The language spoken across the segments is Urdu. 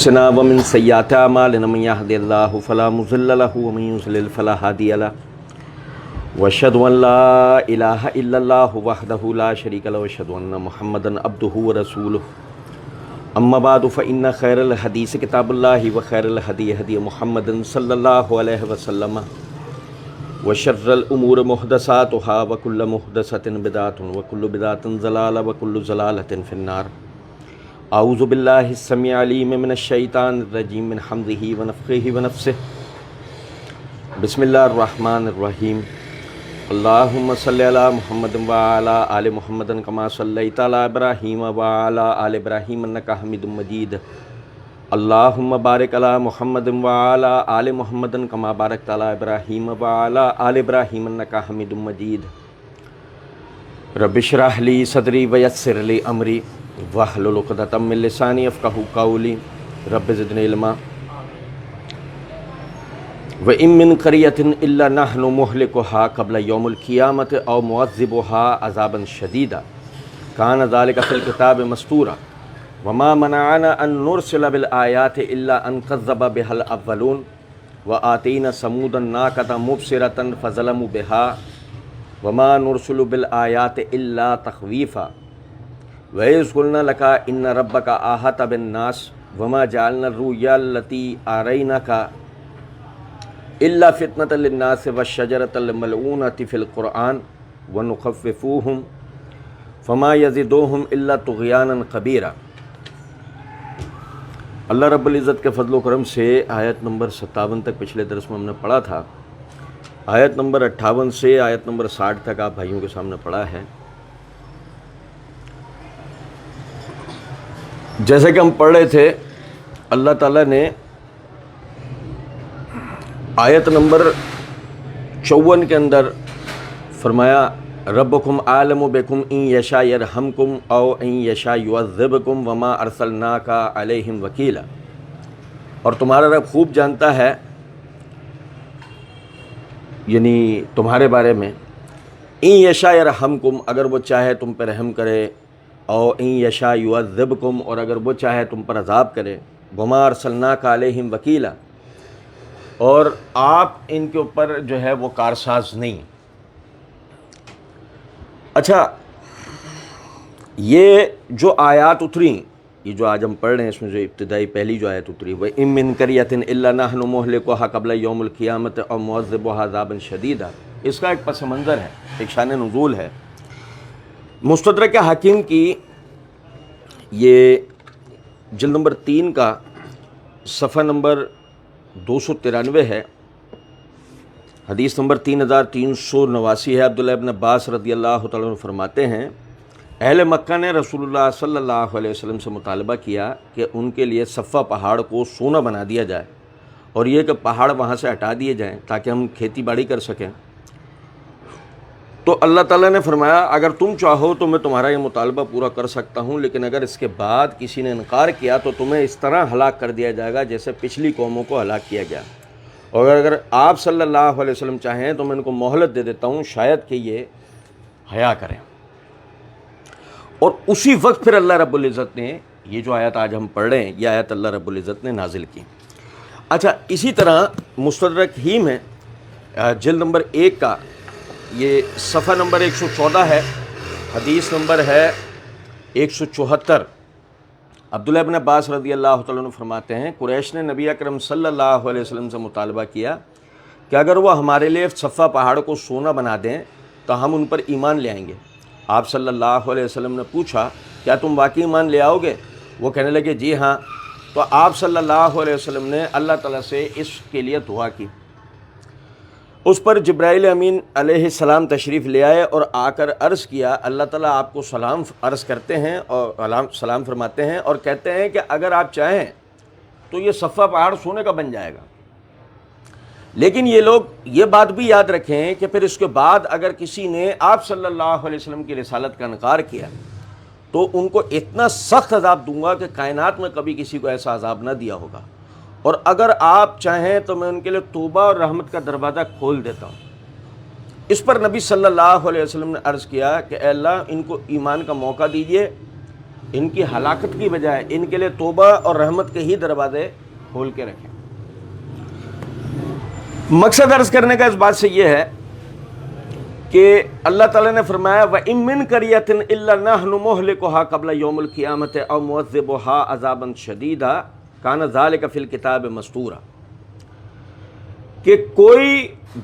أنفسنا ومن سيئات أعمالنا من يهد الله فلا مضل له ومن يضلل فلا هادي له وأشهد أن لا إله إلا الله وحده لا شريك له وأشهد أن محمدا عبده ورسوله أما بعد فإن خير الحديث كتاب الله وخير الهدي هدي محمد صلى الله عليه وسلم وشر الأمور محدثاتها وكل محدثة بدعة وكل بدعة ضلالة وكل ضلالة في النار. اعوذ باللہ السمیع العلیم من الشیطان الرجیم من حمزہ ونفخہ ونفثہ. بسم اللہ الرحمن الرحیم. اللہم صلی علی محمد وعلی آل محمد کما صلیت علی ابراہیم وعلی آل ابراہیم انک حمید مجید. اللہم بارک علی محمد وعلی آل محمد کما بارکت علی ابراہیم وعلی آل ابراہیم انک حمید مجید. رب اشرح لی صدری ویسر لی امری واحلل عقدۃ من لسانی یفقہوا قولی. رب زدنی علما. وَإِن مِّن قَرْيَةٍ إِلَّا نَحْنُ مُهْلِكُهَا قَبْلَ يَوْمِ الْقِيَامَةِ أَوْ مُعَذِّبُهَا عَذَابًا شَدِيدًا كَانَ ذَلِكَ فِي الْكِتَابِ مَسْطُورًا وَمَا مَنَعَنَا أَن نُّرْسِلَ بِالْآيَاتِ إِلَّا أَن كَذَّبَ بِهَا الْأَوَّلُونَ وَآتَيْنَا ثَمُودَ النَّاقَةَ مُبْصِرَةً فَظَلَمُوا بِهَا وَمَا نُرْسِلُ بِالْآيَاتِ إِلَّا تَخْوِيفًا وَإِذْ قُلْنَا لَكَ إِنَّ رَبَّكَ أَحَاطَ بِالنَّاسِ وَمَا جَعَلْنَا الرُّؤْيَا الَّتِي أَرَيْنَاكَ إِلَّا فِتْنَةً لِلنَّاسِ وَالشَّجَرَةَ الْمَلْعُونَةَ فِي الْقُرْآنِ وَنُخَوِّفُوهُمْ فَمَا يَزِدُوهُمْ إِلَّا طُغْيَانًا كَبِيرًا. اللہ رب العزت کے فضل و کرم سے آیت نمبر 57 تک پچھلے درس میں ہم نے پڑھا تھا. آیت نمبر 58 سے آیت نمبر 60 تک آپ بھائیوں کے سامنے پڑھا ہے. جیسے کہ ہم پڑھ رہے تھے، اللہ تعالیٰ نے آیت نمبر 54 کے اندر فرمایا ربکم عالم بکم ان یشاء یرحمکم او ان یشاء یعذبکم وما ارسلناک علیہم وکیلا. اور تمہارا رب خوب جانتا ہے، یعنی تمہارے بارے میں، ان یشاء یرحمکم، اگر وہ چاہے تم پہ رحم کرے، او ان یشاء یعذبکم، اور اگر وہ چاہے تم پر عذاب کرے، وما ارسلناک علیہم وکیلا، اور آپ ان کے اوپر جو ہے وہ کارساز نہیں. اچھا، یہ جو آیات اتری، یہ جو آج ہم پڑھ رہے ہیں، اس میں جو ابتدائی پہلی جو آیت اتری، وَإِن مِّن قَرْيَةٍ إِلَّا نَحْنُ مُهْلِكُهَا قَبْلَ يَوْمِ الْقِيَامَةِ أَوْ مُعَذِّبُهَا عَذَابًا شَدِيدًا، اس کا ایک پس منظر ہے، ایک شان نزول ہے. مستدرک حاکم کی یہ جلد نمبر 3 کا صفحہ نمبر 293 ہے. حدیث نمبر 3389 ہے. عبداللہ ابن عباس رضی اللہ تعالیٰ عنہ فرماتے ہیں، اہل مکہ نے رسول اللہ صلی اللہ علیہ وسلم سے مطالبہ کیا کہ ان کے لیے صفا پہاڑ کو سونا بنا دیا جائے، اور یہ کہ پہاڑ وہاں سے ہٹا دیے جائیں تاکہ ہم کھیتی باڑی کر سکیں. تو اللہ تعالیٰ نے فرمایا اگر تم چاہو تو میں تمہارا یہ مطالبہ پورا کر سکتا ہوں، لیکن اگر اس کے بعد کسی نے انکار کیا تو تمہیں اس طرح ہلاک کر دیا جائے گا جیسے پچھلی قوموں کو ہلاک کیا گیا. اور اگر آپ صلی اللہ علیہ وسلم چاہیں تو میں ان کو مہلت دے دیتا ہوں، شاید کہ یہ حیا کریں. اور اسی وقت پھر اللہ رب العزت نے یہ جو آیت آج ہم پڑھ رہے ہیں، یہ آیت اللہ رب العزت نے نازل کی. اچھا، اسی طرح مستدرک ہی میں جلد نمبر 1 کا یہ صفحہ نمبر 114 ہے. حدیث نمبر ہے 174. عبداللہ ابن عباس رضی اللہ تعالیٰ عنہ فرماتے ہیں، قریش نے نبی اکرم صلی اللہ علیہ وسلم سے مطالبہ کیا کہ اگر وہ ہمارے لیے صفا پہاڑ کو سونا بنا دیں تو ہم ان پر ایمان لے آئیں گے. آپ صلی اللہ علیہ وسلم نے پوچھا کیا تم واقعی ایمان لے آؤ گے؟ وہ کہنے لگے جی ہاں. تو آپ صلی اللہ علیہ وسلم نے اللہ تعالیٰ سے اس کے لیے دعا کی. اس پر جبرائیل امین علیہ السلام تشریف لے آئے اور آ کر عرض کیا اللہ تعالیٰ آپ کو سلام عرض کرتے ہیں اور سلام فرماتے ہیں اور کہتے ہیں کہ اگر آپ چاہیں تو یہ صفا پہاڑ سونے کا بن جائے گا. لیکن یہ لوگ یہ بات بھی یاد رکھیں کہ پھر اس کے بعد اگر کسی نے آپ صلی اللہ علیہ وسلم کی رسالت کا انکار کیا تو ان کو اتنا سخت عذاب دوں گا کہ کائنات میں کبھی کسی کو ایسا عذاب نہ دیا ہوگا. اور اگر آپ چاہیں تو میں ان کے لیے توبہ اور رحمت کا دروازہ کھول دیتا ہوں. اس پر نبی صلی اللہ علیہ وسلم نے عرض کیا کہ اے اللہ ان کو ایمان کا موقع دیجئے، ان کی ہلاکت کی بجائے ان کے لیے توبہ اور رحمت کے ہی دروازے کھول کے رکھیں۔ مقصد عرض کرنے کا اس بات سے یہ ہے کہ اللہ تعالیٰ نے فرمایا وَإِن مِّن قَرْيَةٍ إِلَّا نَحْنُ مُهْلِكُهَا قَبْلَ يَوْمِ الْقِيَامَةِ أَوْ مُعَذِّبُهَا عَذَابًا شَدِيدًا كَانَ ذَلِكَ فِي الْكِتَابِ مَسْطُورًا، کہ کوئی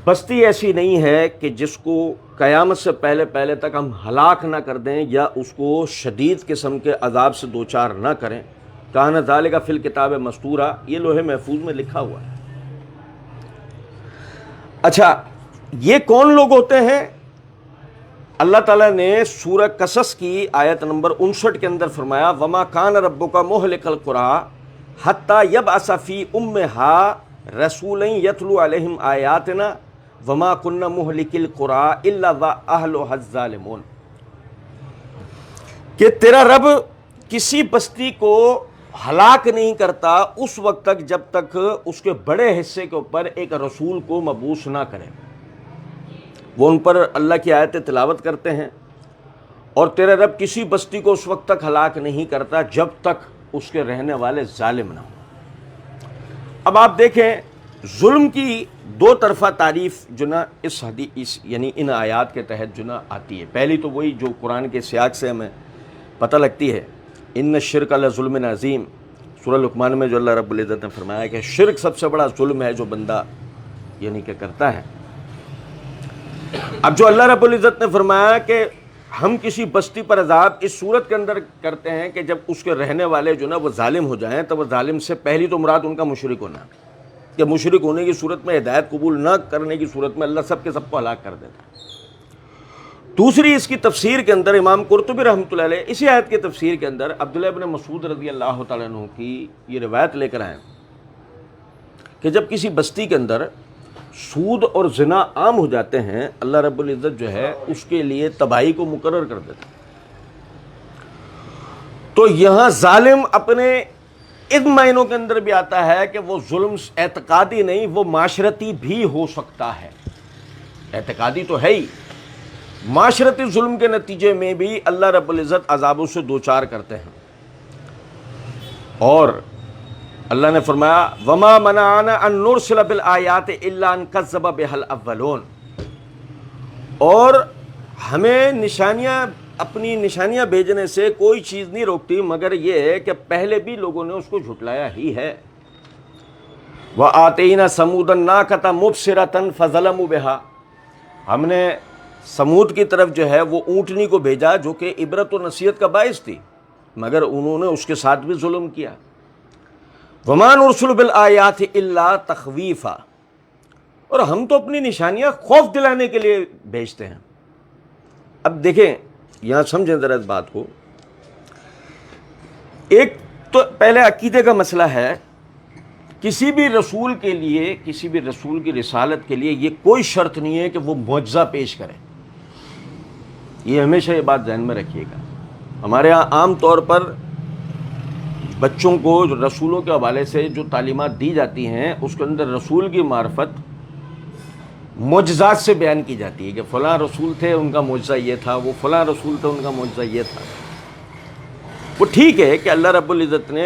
بستی ایسی نہیں ہے کہ جس کو قیامت سے پہلے پہلے تک ہم ہلاک نہ کر دیں یا اس کو شدید قسم کے عذاب سے دوچار نہ کریں۔ کان ذالک فی الکتاب مستورا، یہ لوح محفوظ میں لکھا ہوا ہے۔ اچھا، یہ کون لوگ ہوتے ہیں؟ اللہ تعالیٰ نے سورہ قصص کی آیت نمبر 59 کے اندر فرمایا وما کان ربک مہلک القری حتی یبعث فی امہا رسولا یتلو علیہم آیاتنا وما کننا مہلک القری الا واہلھا الظالمون، کہ تیرا رب کسی بستی کو ہلاک نہیں کرتا اس وقت تک جب تک اس کے بڑے حصے کے اوپر ایک رسول کو مبعوث نہ کرے۔ وہ ان پر اللہ کی آیتیں تلاوت کرتے ہیں، اور تیرا رب کسی بستی کو اس وقت تک ہلاک نہیں کرتا جب تک اس کے رہنے والے ظالم نہ ہوں۔ اب آپ دیکھیں ظلم کی دو طرفہ تعریف جو نا اس حدیث یعنی ان آیات کے تحت جو نا آتی ہے۔ پہلی تو وہی جو قرآن کے سیاق سے ہمیں پتہ لگتی ہے، ان الشرک لظلم عظیم، سورہ لقمان میں جو اللہ رب العزت نے فرمایا کہ شرک سب سے بڑا ظلم ہے جو بندہ یعنی کہ کرتا ہے۔ اب جو اللہ رب العزت نے فرمایا کہ ہم کسی بستی پر عذاب اس صورت کے اندر کرتے ہیں کہ جب اس کے رہنے والے جو نا وہ ظالم ہو جائیں، تو وہ ظالم سے پہلی تو مراد ان کا مشرک ہونا، کہ مشرک ہونے کی صورت میں ہدایت قبول نہ کرنے کی صورت میں اللہ سب کے سب کو ہلاک کر دیتا ہے۔ دوسری اس کی تفسیر کے اندر امام قرطبی رحمۃ اللہ علیہ اسی آیت کی تفسیر کے اندر عبداللہ ابن مسعود رضی اللہ تعالیٰ عنہ کی یہ روایت لے کر آئے کہ جب کسی بستی کے اندر سود اور زنا عام ہو جاتے ہیں، اللہ رب العزت جو ہے اس کے لیے تباہی کو مقرر کر دیتا ہے۔ تو یہاں ظالم اپنے ان معنوں کے اندر بھی آتا ہے کہ وہ ظلم اعتقادی نہیں، وہ معاشرتی بھی ہو سکتا ہے۔ اعتقادی تو ہے ہی، معاشرتی ظلم کے نتیجے میں بھی اللہ رب العزت عذابوں سے دوچار کرتے ہیں۔ اور اللہ نے فرمایا وما منعنا ان نرسل بالآیات الا ان کذب بها الاولون، اور ہمیں نشانیاں اپنی نشانیاں بھیجنے سے کوئی چیز نہیں روکتی مگر یہ ہے کہ پہلے بھی لوگوں نے اس کو جھٹلایا ہی ہے۔ وآتینا ثمود الناقۃ مبصرۃ فظلموا بها، ہم نے سمود کی طرف جو ہے وہ اونٹنی کو بھیجا جو کہ عبرت و نصیحت کا باعث تھی، مگر انہوں نے اس کے ساتھ بھی ظلم کیا۔ وما نرسل بالآیات الا تخویفا، اور ہم تو اپنی نشانیاں خوف دلانے کے لیے بھیجتے ہیں۔ اب دیکھیں یہاں سمجھیں ذرا اس بات کو، ایک تو پہلے عقیدے کا مسئلہ ہے، کسی بھی رسول کے لیے کسی بھی رسول کی رسالت کے لیے یہ کوئی شرط نہیں ہے کہ وہ معجزہ پیش کرے، یہ ہمیشہ یہ بات ذہن میں رکھیے گا۔ ہمارے ہاں عام طور پر بچوں کو رسولوں کے حوالے سے جو تعلیمات دی جاتی ہیں اس کے اندر رسول کی معرفت معجزات سے بیان کی جاتی ہے کہ فلاں رسول تھے ان کا معجزہ یہ تھا، وہ فلاں رسول تھے ان کا معجزہ یہ تھا۔ وہ ٹھیک ہے کہ اللہ رب العزت نے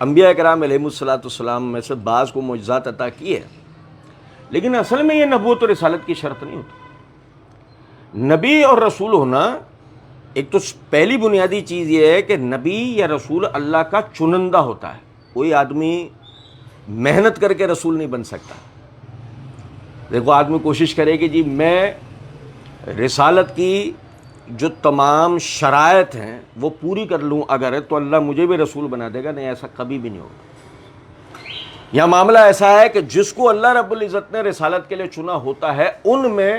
انبیاء کرام علیہ الصلوۃ والسلام میں سے بعض کو معجزات عطا کی ہے، لیکن اصل میں یہ نبوت اور رسالت کی شرط نہیں ہوتی۔ نبی اور رسول ہونا ایک تو پہلی بنیادی چیز یہ ہے کہ نبی یا رسول اللہ کا چنندہ ہوتا ہے، کوئی آدمی محنت کر کے رسول نہیں بن سکتا۔ دیکھو آدمی کوشش کرے کہ جی میں رسالت کی جو تمام شرائط ہیں وہ پوری کر لوں اگر تو اللہ مجھے بھی رسول بنا دے گا، نہیں، ایسا کبھی بھی نہیں ہوگا۔ یہاں معاملہ ایسا ہے کہ جس کو اللہ رب العزت نے رسالت کے لیے چنا ہوتا ہے ان میں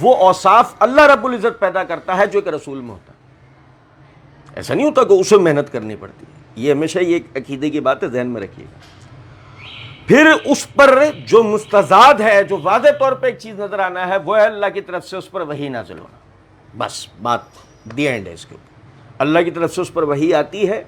وہ اوصاف اللہ رب العزت پیدا کرتا ہے جو ایک رسول میں ہوتا ہے۔ ایسا نہیں ہوتا کہ اسے محنت کرنی پڑتی ہے، یہ ہمیشہ یہ ایک عقیدے کی بات ہے، ذہن میں رکھیے گا۔ پھر اس پر جو مستضاد ہے، جو واضح طور پہ ایک چیز نظر آنا ہے، وہ ہے اللہ کی طرف سے اس پر وحی نازل ہونا۔ بس بات دی اینڈ ہے اس کے اوپر، اللہ کی طرف سے اس پر وحی آتی ہے،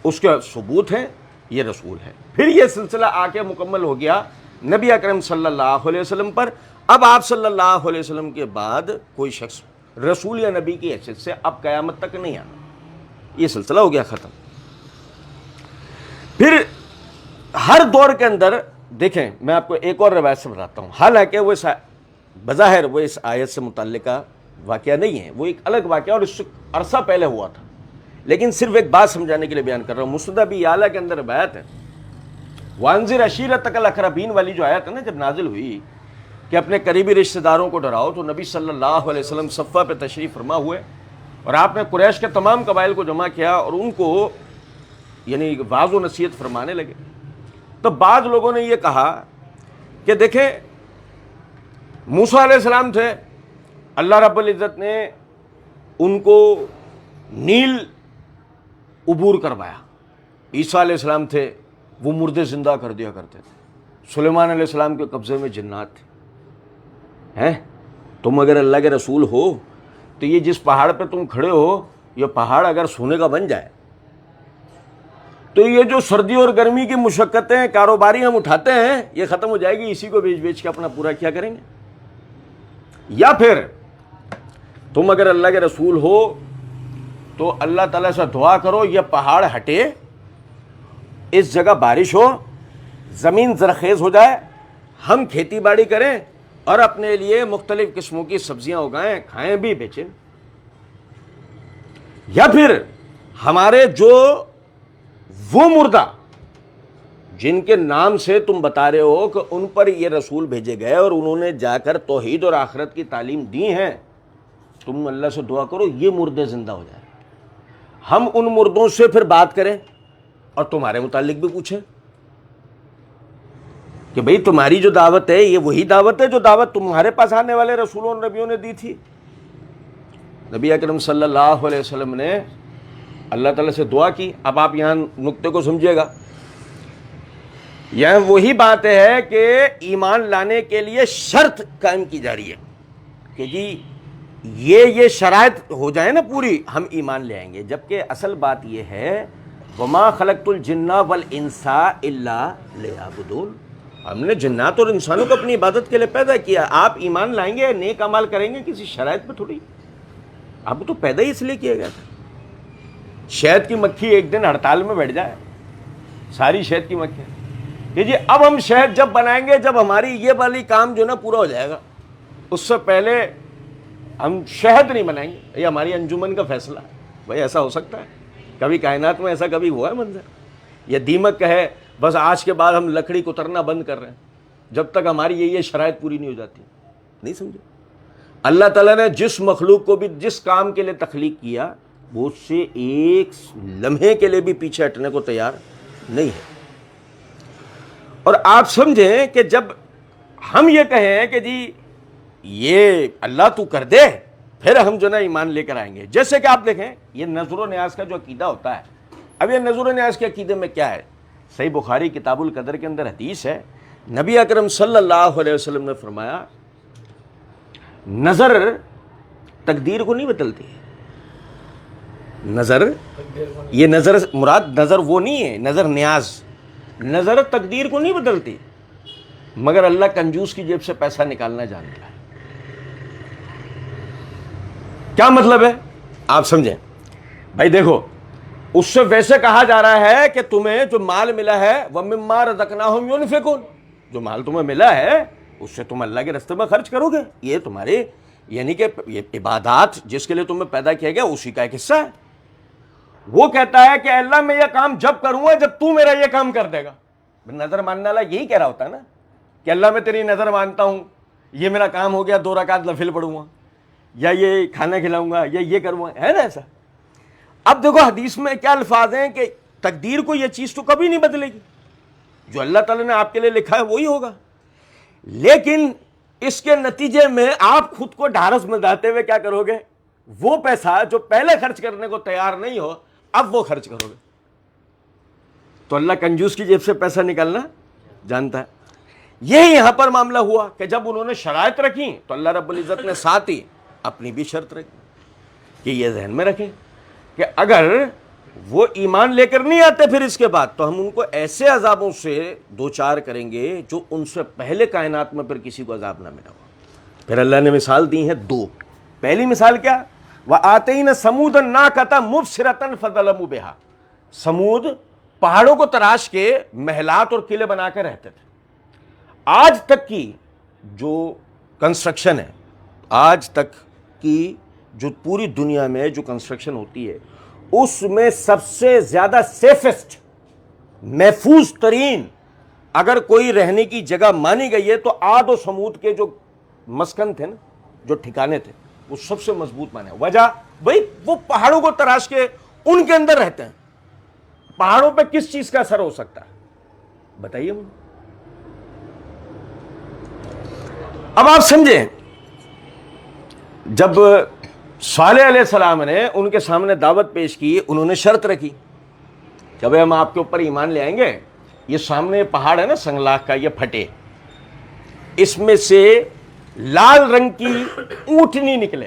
اس کے ثبوت ہے، یہ رسول ہے۔ پھر یہ سلسلہ آ کے مکمل ہو گیا نبی اکرم صلی اللہ علیہ وسلم پر۔ اب آپ صلی اللہ علیہ وسلم کے بعد کوئی شخص رسول یا نبی کی حیثیت سے اب قیامت تک نہیں آنا، یہ سلسلہ ہو گیا ختم۔ پھر ہر دور کے اندر دیکھیں، میں آپ کو ایک اور روایت سے بتاتا ہوں، حالانکہ وہ بظاہر وہ اس آیت سے متعلقہ واقعہ نہیں ہے، وہ ایک الگ واقعہ اور اس سے عرصہ پہلے ہوا تھا، لیکن صرف ایک بات سمجھانے کے لیے بیان کر رہا ہوں۔ مسند ابی اعلیٰ کے اندر روایت ہے، وانذر عشیرتک الاقربین والی جو آیت ہے نا، جب نازل ہوئی کہ اپنے قریبی رشتہ داروں کو ڈراؤ، تو نبی صلی اللہ علیہ وسلم صفہ پہ تشریف فرما ہوئے اور آپ نے قریش کے تمام قبائل کو جمع کیا اور ان کو یعنی واعظ و نصیحت فرمانے لگے۔ تو بعض لوگوں نے یہ کہا کہ دیکھیں موسیٰ علیہ السلام تھے، اللہ رب العزت نے ان کو نیل عبور کروایا، عیسیٰ علیہ السلام تھے وہ مردے زندہ کر دیا کرتے تھے، سلیمان علیہ السلام کے قبضے میں جنات تھے، ہیں تم اگر اللہ کے رسول ہو تو یہ جس پہاڑ پہ تم کھڑے ہو یہ پہاڑ اگر سونے کا بن جائے تو یہ جو سردی اور گرمی کی مشقتیں کاروباری ہم اٹھاتے ہیں یہ ختم ہو جائے گی، اسی کو بیچ بیچ کے اپنا پورا کیا کریں گے۔ یا پھر تم اگر اللہ کے رسول ہو تو اللہ تعالیٰ سے دعا کرو یہ پہاڑ ہٹے، اس جگہ بارش ہو، زمین زرخیز ہو جائے، ہم کھیتی باڑی کریں اور اپنے لیے مختلف قسموں کی سبزیاں اگائیں، کھائیں بھی بیچیں۔ یا پھر ہمارے جو وہ مردہ جن کے نام سے تم بتا رہے ہو کہ ان پر یہ رسول بھیجے گئے اور انہوں نے جا کر توحید اور آخرت کی تعلیم دی ہیں، تم اللہ سے دعا کرو یہ مردے زندہ ہو جائے، ہم ان مردوں سے پھر بات کریں اور تمہارے متعلق بھی پوچھیں کہ بھئی تمہاری جو دعوت ہے یہ وہی دعوت ہے جو دعوت تمہارے پاس آنے والے رسولوں اور نبیوں نے دی تھی۔ نبی اکرم صلی اللہ علیہ وسلم نے اللہ تعالیٰ سے دعا کی۔ اب آپ یہاں نقطے کو سمجھیے گا، یہاں وہی بات ہے کہ ایمان لانے کے لیے شرط قائم کی جا رہی ہے کہ جی یہ شرائط ہو جائے نا پوری، ہم ایمان لے آئیں گے، جبکہ اصل بات یہ ہے وَمَا خَلَقْتُ الْجِنَّ وَالْإِنسَ إِلَّا لِيَعْبُدُونَ، ہم نے جنات اور انسانوں کو اپنی عبادت کے لیے پیدا کیا۔ آپ ایمان لائیں گے، نیک عمل کریں گے کسی شرائط پہ تھوڑی، اب تو پیدا ہی اس لیے کیا گیا تھا۔ شہد کی مکھی ایک دن ہڑتال میں بیٹھ جائے، ساری شہد کی مکھی کہ جی اب ہم شہد جب بنائیں گے جب ہماری یہ والی کام جو نا پورا ہو جائے گا، اس سے پہلے ہم شہد نہیں بنائیں گے، یہ ہماری انجمن کا فیصلہ ہے۔ بھائی ایسا ہو سکتا ہے؟ کبھی کائنات میں ایسا کبھی ہوا ہے منظر؟ یہ دیمک کہے بس آج کے بعد ہم لکڑی کترنا بند کر رہے ہیں جب تک ہماری یہ شرائط پوری نہیں ہو جاتی؟ نہیں سمجھے؟ اللہ تعالیٰ نے جس مخلوق کو بھی جس کام کے لیے تخلیق کیا وہ اس سے ایک لمحے کے لیے بھی پیچھے ہٹنے کو تیار نہیں ہے۔ اور آپ سمجھیں کہ جب ہم یہ کہیں کہ جی یہ اللہ تو کر دے پھر ہم جو نا ایمان لے کر آئیں گے، جیسے کہ آپ دیکھیں یہ نذر و نیاز کا جو عقیدہ ہوتا ہے، اب یہ نذر و نیاز کے عقیدے میں کیا ہے؟ صحیح بخاری کتاب القدر کے اندر حدیث ہے، نبی اکرم صلی اللہ علیہ وسلم نے فرمایا نظر تقدیر کو نہیں بدلتی۔ نظر، یہ نظر مراد نظر وہ نہیں ہے، نظر نیاز، نظر تقدیر کو نہیں بدلتی، مگر اللہ کنجوس کی جیب سے پیسہ نکالنا جانتا ہے۔ کیا مطلب ہے آپ سمجھیں؟ بھائی دیکھو اس سے ویسے کہا جا رہا ہے کہ تمہیں جو مال ملا ہے وَمِمَّا رَزَقْنَاهُمْ يُنْفِقُونَ، جو مال تمہیں ملا ہے اس سے تم اللہ کے راستے میں خرچ کرو گے، یہ تمہارے یعنی کہ یہ عبادات جس کے لیے تمہیں پیدا کیا گیا اسی کا ایک حصہ ہے۔ وہ کہتا ہے کہ اللہ میں یہ کام جب کروں گا جب تو میرا یہ کام کر دے گا۔ نظر ماننے والا یہی کہہ رہا ہوتا ہے نا کہ اللہ میں تیری نظر مانتا ہوں، یہ میرا کام ہو گیا 2 رکعت نفل پڑھوں گا، یا یہ کھانا کھلاؤں گا، یا یہ کروں گا، ہے نا ایسا؟ اب دیکھو حدیث میں کیا الفاظ ہیں کہ تقدیر کو یہ چیز تو کبھی نہیں بدلے گی، جو اللہ تعالیٰ نے آپ کے لیے لکھا ہے وہی ہوگا، لیکن اس کے نتیجے میں آپ خود کو ڈھارس بندھاتے ہوئے کیا کرو گے؟ وہ پیسہ جو پہلے خرچ کرنے کو تیار نہیں ہو اب وہ خرچ کرو گے۔ تو اللہ کنجوس کی جیب سے پیسہ نکالنا جانتا ہے۔ یہی یہاں پر معاملہ ہوا کہ جب انہوں نے شرائط رکھی تو اللہ رب العزت نے ساتھ ہی اپنی بھی شرط رکھی کہ یہ ذہن میں رکھیں کہ اگر وہ ایمان لے کر نہیں آتے پھر اس کے بعد تو ہم ان کو ایسے عذابوں سے دوچار کریں گے جو ان سے پہلے کائنات میں پھر کسی کو عذاب نہ ملا ہوا۔ پھر اللہ نے مثال دی ہے 2۔ پہلی مثال کیا؟ وَآتَيْنَا ثَمُودَ النَّاقَةَ مُبْصِرَةً فَظَلَمُوا بِهَا، سمود پہاڑوں کو تراش کے محلات اور قلعے بنا کے رہتے تھے. آج تک کی جو کنسٹرکشن ہے، آج تک کی جو پوری دنیا میں جو کنسٹرکشن ہوتی ہے، اس میں سب سے زیادہ سیفسٹ، محفوظ ترین اگر کوئی رہنے کی جگہ مانی گئی ہے تو عاد و سمود کے جو مسکن تھے نا، جو ٹھکانے تھے، وہ سب سے مضبوط مانے. وجہ بھائی وہ پہاڑوں کو تراش کے ان کے اندر رہتے ہیں. پہاڑوں پہ کس چیز کا اثر ہو سکتا ہے بتائیے مجھے. اب آپ سمجھیں، جب صالح علیہ السلام نے ان کے سامنے دعوت پیش کی، انہوں نے شرط رکھی کہ بھائی ہم آپ کے اوپر ایمان لے آئیں گے، یہ سامنے پہاڑ ہے نا سنگلاخ کا، یہ پھٹے، اس میں سے لال رنگ کی اونٹنی نکلے،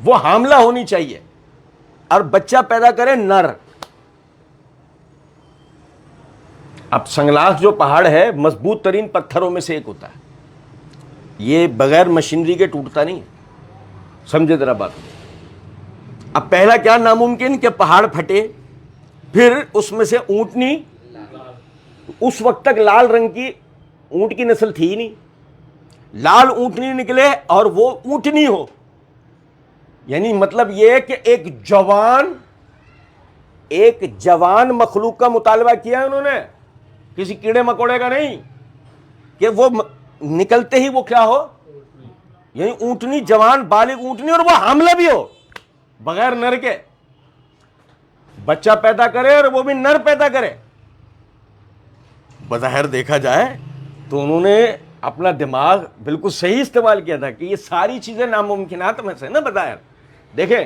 وہ حاملہ ہونی چاہیے اور بچہ پیدا کرے نر. اب سنگلاخ جو پہاڑ ہے مضبوط ترین پتھروں میں سے ایک ہوتا ہے، یہ بغیر مشینری کے ٹوٹتا نہیں ہے. سمجھے ذرا بات. اب پہلا کیا ناممکن کہ پہاڑ پھٹے، پھر اس میں سے اونٹنی، اس وقت تک لال رنگ کی اونٹ کی نسل تھی ہی نہیں، لال اونٹنی نکلے اور وہ اونٹنی ہو. یعنی مطلب یہ کہ ایک جوان مخلوق کا مطالبہ کیا ہے انہوں نے، کسی کیڑے مکوڑے کا نہیں، کہ وہ نکلتے ہی وہ کیا ہو، یعنی اونٹنی، جوان بالغ اونٹنی، اور وہ حاملہ بھی ہو بغیر نر کے، بچہ پیدا کرے اور وہ بھی نر پیدا کرے. بظاہر دیکھا جائے تو انہوں نے اپنا دماغ بالکل صحیح استعمال کیا تھا کہ یہ ساری چیزیں ناممکنات میں سے نا بظاہر. دیکھیں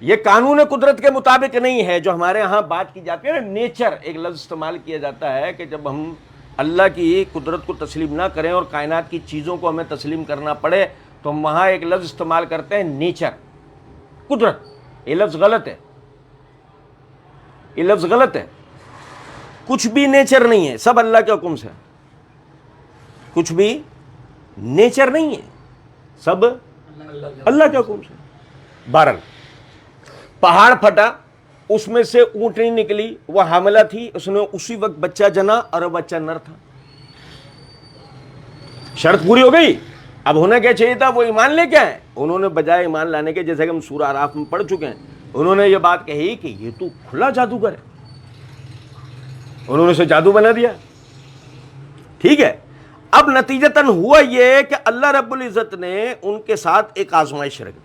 یہ قانون قدرت کے مطابق نہیں ہے جو ہمارے ہاں بات کی جاتی ہے نا، نیچر ایک لفظ استعمال کیا جاتا ہے کہ جب ہم اللہ کی قدرت کو تسلیم نہ کریں اور کائنات کی چیزوں کو ہمیں تسلیم کرنا پڑے تو ہم وہاں ایک لفظ استعمال کرتے ہیں نیچر، قدرت. یہ لفظ غلط ہے، یہ لفظ غلط ہے. کچھ بھی نیچر نہیں ہے، سب اللہ کے حکم سے. کچھ بھی نیچر نہیں ہے، سب اللہ کے حکم سے. بہرحال پہاڑ پھٹا، اس میں سے اونٹنی نکلی، وہ حاملہ تھی، اس نے اسی وقت بچہ جنا اور وہ بچہ نر تھا. شرط پوری ہو گئی. اب ہونا کیا چاہیے تھا، وہ ایمان لے کے آئے. انہوں نے بجائے ایمان لانے کے، جیسے کہ ہم سورہ اعراف میں پڑھ چکے ہیں، انہوں نے یہ بات کہی کہ یہ تو کھلا جادوگر ہے. انہوں نے اسے جادو بنا دیا. ٹھیک ہے. اب نتیجتاً ہوا یہ کہ اللہ رب العزت نے ان کے ساتھ ایک آزمائش رکھ دی.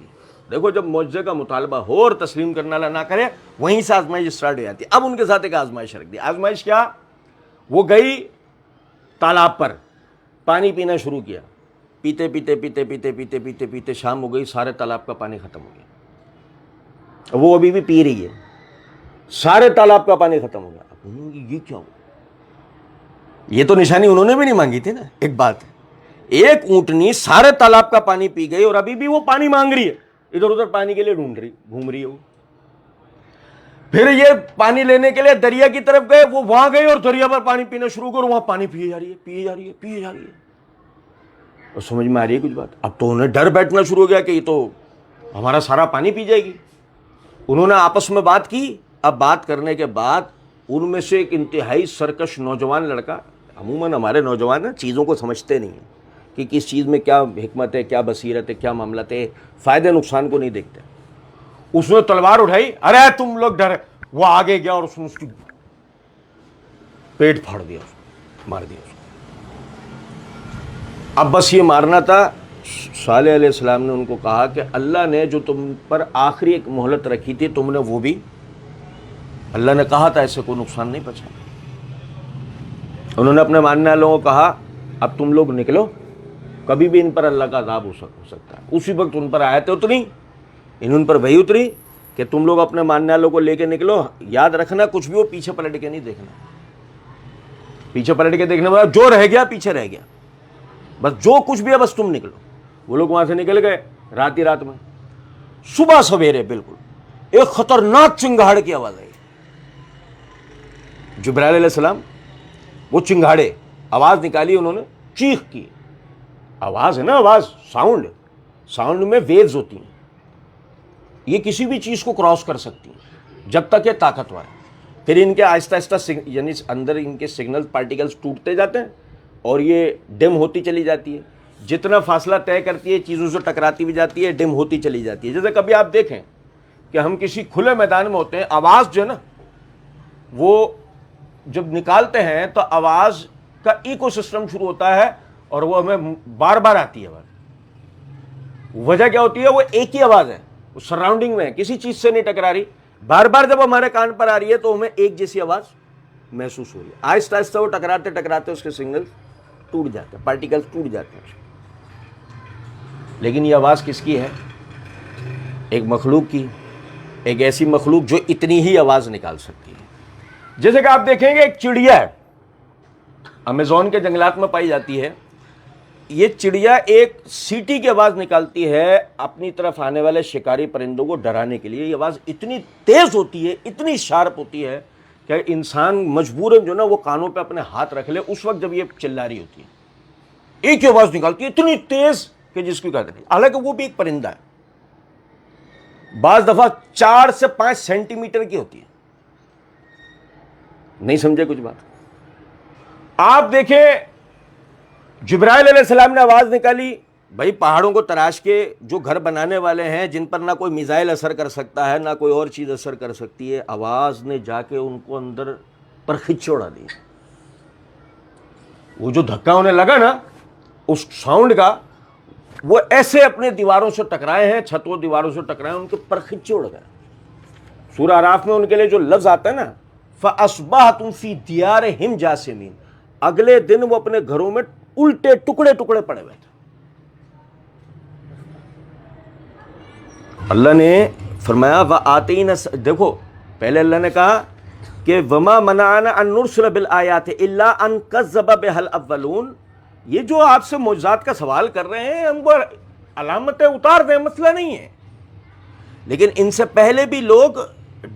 دیکھو جب معجزے کا مطالبہ ہو اور تسلیم کرنا نہ کرے، وہیں سے آزمائش اسٹارٹ ہو جاتی ہے. اب ان کے ساتھ ایک آزمائش رکھ دی. آزمائش کیا؟ وہ گئی تالاب پر، پانی پینا شروع کیا. پیتے پیتے پیتے پیتے پیتے پیتے پیتے شام ہو گئی، سارے تالاب کا پانی ختم ہو گیا. وہ ابھی بھی پی رہی ہے، سارے تالاب کا پانی ختم ہو گیا. یہ کیا ہوا؟ یہ تو نشانی انہوں نے بھی نہیں مانگی تھی نا. ایک بات ہے، ایک اونٹنی سارے تالاب کا پانی پی گئی اور ابھی بھی وہ پانی مانگ رہی ہے، ادھر ادھر پانی کے لیے ڈھونڈ رہی، گھوم رہی ہے وہ. پھر یہ پانی لینے کے لیے دریا کی طرف گئے، وہ وہاں گئے اور دریا پر پانی پینا شروع کر، وہاں پانی پیے جا رہی ہے، پیے جا رہی ہے، پیے جا رہی ہے. اور سمجھ میں آ رہی ہے کچھ بات؟ اب تو انہیں ڈر بیٹھنا شروع ہو گیا کہ یہ تو ہمارا سارا پانی پی جائے گی. انہوں نے آپس میں بات کی. اب بات کرنے کے بعد ان میں سے ایک انتہائی سرکش نوجوان لڑکا، عموماً ہمارے نوجوان چیزوں کو سمجھتے نہیں ہیں کہ کس چیز میں کیا حکمت ہے، کیا بصیرت ہے، کیا معاملات ہے، فائدے نقصان کو نہیں دیکھتے. اس نے تلوار اٹھائی، ارے تم لوگ ڈر. وہ آگے گیا اور اس نے اس کی پیٹ پھاڑ دیا، مار دیا اس کو. اب بس یہ مارنا تھا. صالح علیہ السلام نے ان کو کہا کہ اللہ نے جو تم پر آخری ایک مہلت رکھی تھی، تم نے وہ بھی، اللہ نے کہا تھا اس سے کوئی نقصان نہیں پہنچا. انہوں نے اپنے ماننے والوں کو کہا اب تم لوگ نکلو، کبھی بھی ان پر اللہ کا عذاب ہو سکتا ہے. اسی وقت ان پر آیتیں اتری، ان پر وحی اتری کہ تم لوگ اپنے ماننے والوں کو لے کے نکلو. یاد رکھنا کچھ بھی ہو پیچھے پلٹ کے نہیں دیکھنا. پیچھے پلٹ کے دیکھنے والا جو رہ گیا پیچھے رہ گیا، بس جو کچھ بھی ہے بس تم نکلو. وہ لوگ وہاں سے نکل گئے رات ہی رات میں. صبح سویرے بالکل ایک خطرناک چنگاڑ کی آواز آئی. جبرائیل علیہ السلام وہ چنگاڑے، آواز نکالی انہوں نے، چیخ کی. آواز ہے نا، آواز، ساؤنڈ میں ویوز ہوتی ہیں. یہ کسی بھی چیز کو کراس کر سکتی ہیں جب تک یہ طاقتور ہے. پھر ان کے آہستہ آہستہ یعنی اندر ان کے سگنل پارٹیکلز ٹوٹتے جاتے ہیں اور یہ ڈم ہوتی چلی جاتی ہے. جتنا فاصلہ طے کرتی ہے چیزوں سے ٹکراتی بھی جاتی ہے, ڈم ہوتی چلی جاتی ہے. جیسے کبھی آپ دیکھیں کہ ہم کسی کھلے میدان میں ہوتے ہیں, آواز جو ہے نا وہ جب نکالتے ہیں تو آواز کا ایکو سسٹم شروع ہوتا ہے اور وہ ہمیں بار بار آتی ہے. وجہ کیا ہوتی ہے؟ وہ ایک ہی آواز ہے, وہ سراؤنڈنگ میں کسی چیز سے نہیں ٹکرا رہی, بار بار جب ہمارے کان پر آ رہی ہے تو ہمیں ایک جیسی آواز محسوس ہو رہی ہے. آہستہ آہستہ وہ ٹکراتے ٹکراتے اس کے سگنل ٹوٹ جاتے ہیں, پارٹیکلز ٹوٹ جاتے ہیں. لیکن یہ آواز کس کی ہے؟ ایک مخلوق کی, ایک ایسی مخلوق جو اتنی ہی آواز نکال سکتی ہے. جیسے کہ آپ دیکھیں گے ایک چڑیا ہے, امیزون کے جنگلات میں پائی جاتی ہے. یہ چڑیا ایک سیٹی کی آواز نکالتی ہے اپنی طرف آنے والے شکاری پرندوں کو ڈرانے کے لیے. یہ آواز اتنی تیز ہوتی ہے, اتنی شارپ ہوتی ہے کہ انسان مجبوراً جو نا وہ کانوں پہ اپنے ہاتھ رکھ لے اس وقت جب یہ چلا رہی ہوتی ہے. ایک ہی آواز نکالتی ہے اتنی تیز کہ جس کی کہتے نہیں. حالانکہ وہ بھی ایک پرندہ ہے, بعض دفعہ 4 سے 5 سینٹی میٹر کی ہوتی ہے. نہیں سمجھے کچھ بات؟ آپ دیکھیں جبرائیل علیہ السلام نے آواز نکالی, بھائی پہاڑوں کو تراش کے جو گھر بنانے والے ہیں جن پر نہ کوئی میزائل اثر کر سکتا ہے نہ کوئی اور چیز اثر کر سکتی ہے, آواز نے جا کے ان کو اندر پر کھچ اڑا دی. وہ جو دھکا انہیں لگا نا اس ساؤنڈ کا, وہ ایسے اپنے دیواروں سے ٹکرائے ہیں, چھتوں دیواروں سے ٹکرائے, ان کے پر کھچ اڑ گئے. سورہ اعراف میں ان کے لیے جو لفظ آتا ہے نا فَأَصْبَحْتُمْ فِي دِيَارِهِمْ جَاثِمِينَ, اگلے دن وہ اپنے گھروں میں الٹے ٹکڑے ٹکڑے پڑے ہوئے تھے. اللہ نے فرمایا وَآتَيْنَا, دیکھو پہلے اللہ نے کہا کہ وَمَا مَنَعَنَا أَن نُرْسِلَ بِالْآيَاتِ إِلَّا أَن كَذَّبَ بِهَا الْأَوَّلُونَ. یہ جو آپ سے معجزات کا سوال کر رہے ہیں ہم کو علامتیں اتار دیں, مسئلہ نہیں ہے, لیکن ان سے پہلے بھی لوگ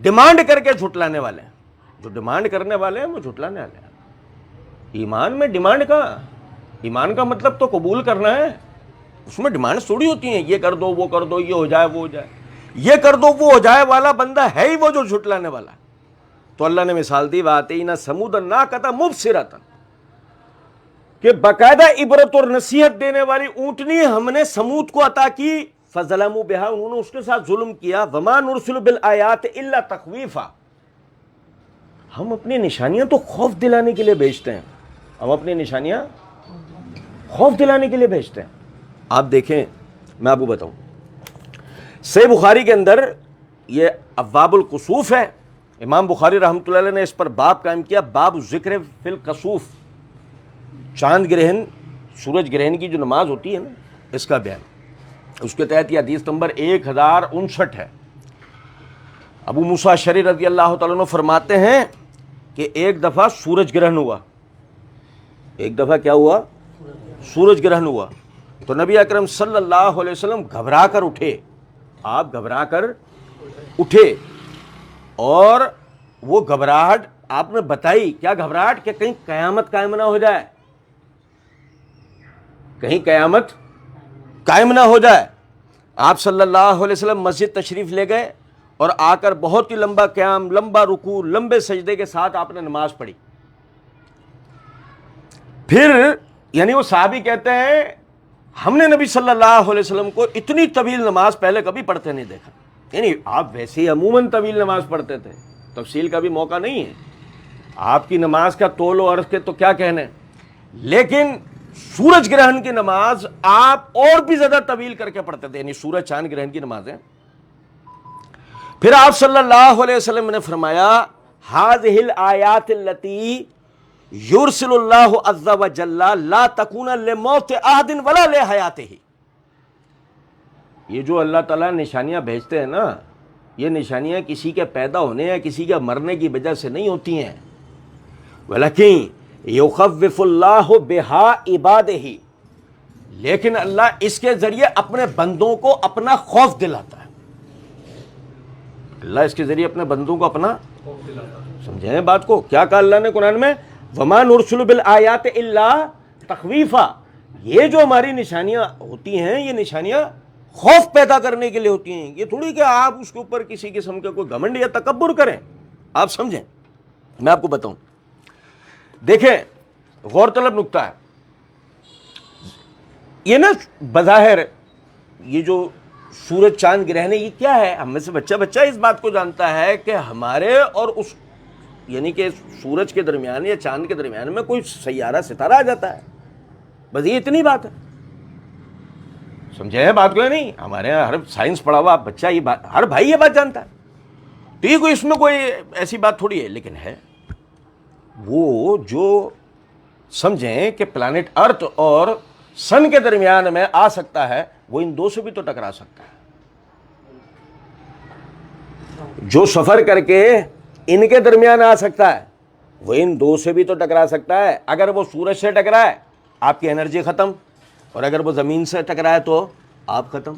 ڈیمانڈ کر کے جھٹلانے والے ہیں. جو ڈیمانڈ کرنے والے ہیں وہ جھٹلانے والے ہیں. ایمان میں ڈیمانڈ کہاں؟ ایمان کا مطلب تو قبول کرنا ہے, اس میں ڈیمانڈ تھوڑی ہوتی ہیں یہ کر دو وہ کر دو, یہ ہو جائے وہ ہو جائے. یہ کر دو وہ ہو جائے والا بندہ ہے ہی وہ جو جھٹلانے والا ہے. تو اللہ نے مثال دی وَآتَيْنَا ثَمُودَ النَّاقَةَ مُبْصِرَةً, کہ باقاعدہ عبرت اور نصیحت دینے والی اونٹنی ہم نے سمود کو عطا کی. فَظَلَمُوا بِهَا, انہوں نے اس کے ساتھ ظلم کیا. وَمَا نُرْسِلُ بِالْآيَاتِ إِلَّا تَخْوِيفًا, ہم اپنی نشانیاں تو خوف دلانے کے لیے بھیجتے ہیں, ہم اپنی نشانیاں خوف دلانے کے لیے بھیجتے ہیں. آپ دیکھیں میں آپ کو بتاؤں, صحیح بخاری کے اندر یہ ابواب الکسوف ہے, امام بخاری رحمۃ اللہ علیہ نے اس پر باب قائم کیا, باب ذکر فی الکسوف, چاند گرہن سورج گرہن کی جو نماز ہوتی ہے نا اس کا بیان. اس کے تحت یہ حدیث نمبر 1059 ہے. ابو موسیٰ اشعری رضی اللہ تعالیٰ عنہ فرماتے ہیں کہ ایک دفعہ سورج گرہن ہوا, ایک دفعہ کیا ہوا؟ سورج گرہن ہوا. تو نبی اکرم صلی اللہ علیہ وسلم گھبرا کر اٹھے, آپ گھبرا کر اٹھے, اور وہ گھبراہٹ آپ نے بتائی. کیا گھبراہٹ؟ کہ کہیں قیامت قائم نہ ہو جائے, کہیں قیامت قائم نہ ہو جائے. آپ صلی اللہ علیہ وسلم مسجد تشریف لے گئے اور آ کر بہت ہی لمبا قیام, لمبا رکوع, لمبے سجدے کے ساتھ آپ نے نماز پڑھی. پھر یعنی وہ صحابی کہتے ہیں ہم نے نبی صلی اللہ علیہ وسلم کو اتنی طویل نماز پہلے کبھی پڑھتے نہیں دیکھا. یعنی آپ ویسے ہی عموماً طویل نماز پڑھتے تھے, تفصیل کا بھی موقع نہیں ہے, آپ کی نماز کا طول و عرض کے تو کیا کہنے, لیکن سورج گرہن کی نماز آپ اور بھی زیادہ طویل کر کے پڑھتے تھے, یعنی سورج چاند گرہن کی نمازیں. پھر آپ صلی اللہ علیہ وسلم نے فرمایا هذه الآیات التي یرسل اللہ عز وجل لا تکون لموت احد ولا لحیاتہ, یہ جو اللہ تعالیٰ نشانیاں بھیجتے ہیں نا, یہ نشانیاں کسی کے پیدا ہونے یا کسی کے مرنے کی وجہ سے نہیں ہوتی ہیں, ولیکن یخوف اللہ بہا عبادہ, لیکن اللہ اس کے ذریعے اپنے بندوں کو اپنا خوف دلاتا ہے. اللہ اس کے ذریعے اپنے بندوں کو اپنا سمجھیں بات کو. کیا کہا اللہ نے قرآن میں؟ وما نرسل بالآیات الا تخویفا, یہ جو ہماری نشانیاں ہوتی ہیں یہ نشانیاں خوف پیدا کرنے کے لیے ہوتی ہیں. یہ تھوڑی کہ آپ اس کے اوپر کسی قسم کا کوئی گھمنڈ یا تکبر کریں. آپ سمجھیں, میں آپ کو بتاؤں, دیکھیں غور طلب نکتہ ہے یہ نا. بظاہر یہ جو سورج چاند گرہن ہے یہ کیا ہے, ہم میں سے بچہ اس بات کو جانتا ہے کہ ہمارے اور اس یعنی کہ سورج کے درمیان یا چاند کے درمیان میں کوئی سیارہ ستارہ آ جاتا ہے, بس یہ اتنی بات ہے. سمجھے بات کو ہے نہیں, ہمارے یہاں ہر سائنس پڑھا ہوا بچہ یہ بات, ہر بھائی یہ بات جانتا ہے. تو یہ کوئی اس میں کوئی ایسی بات تھوڑی ہے, لیکن ہے وہ جو سمجھیں کہ پلانٹ ارتھ اور سن کے درمیان میں آ سکتا ہے, وہ ان دو سے بھی تو ٹکرا سکتا ہے. جو سفر کر کے ان کے درمیان آ سکتا ہے وہ ان دو سے بھی تو ٹکرا سکتا ہے. اگر وہ سورج سے ٹکرائے آپ کی انرجی ختم, اور اگر وہ زمین سے ٹکرائے تو آپ ختم.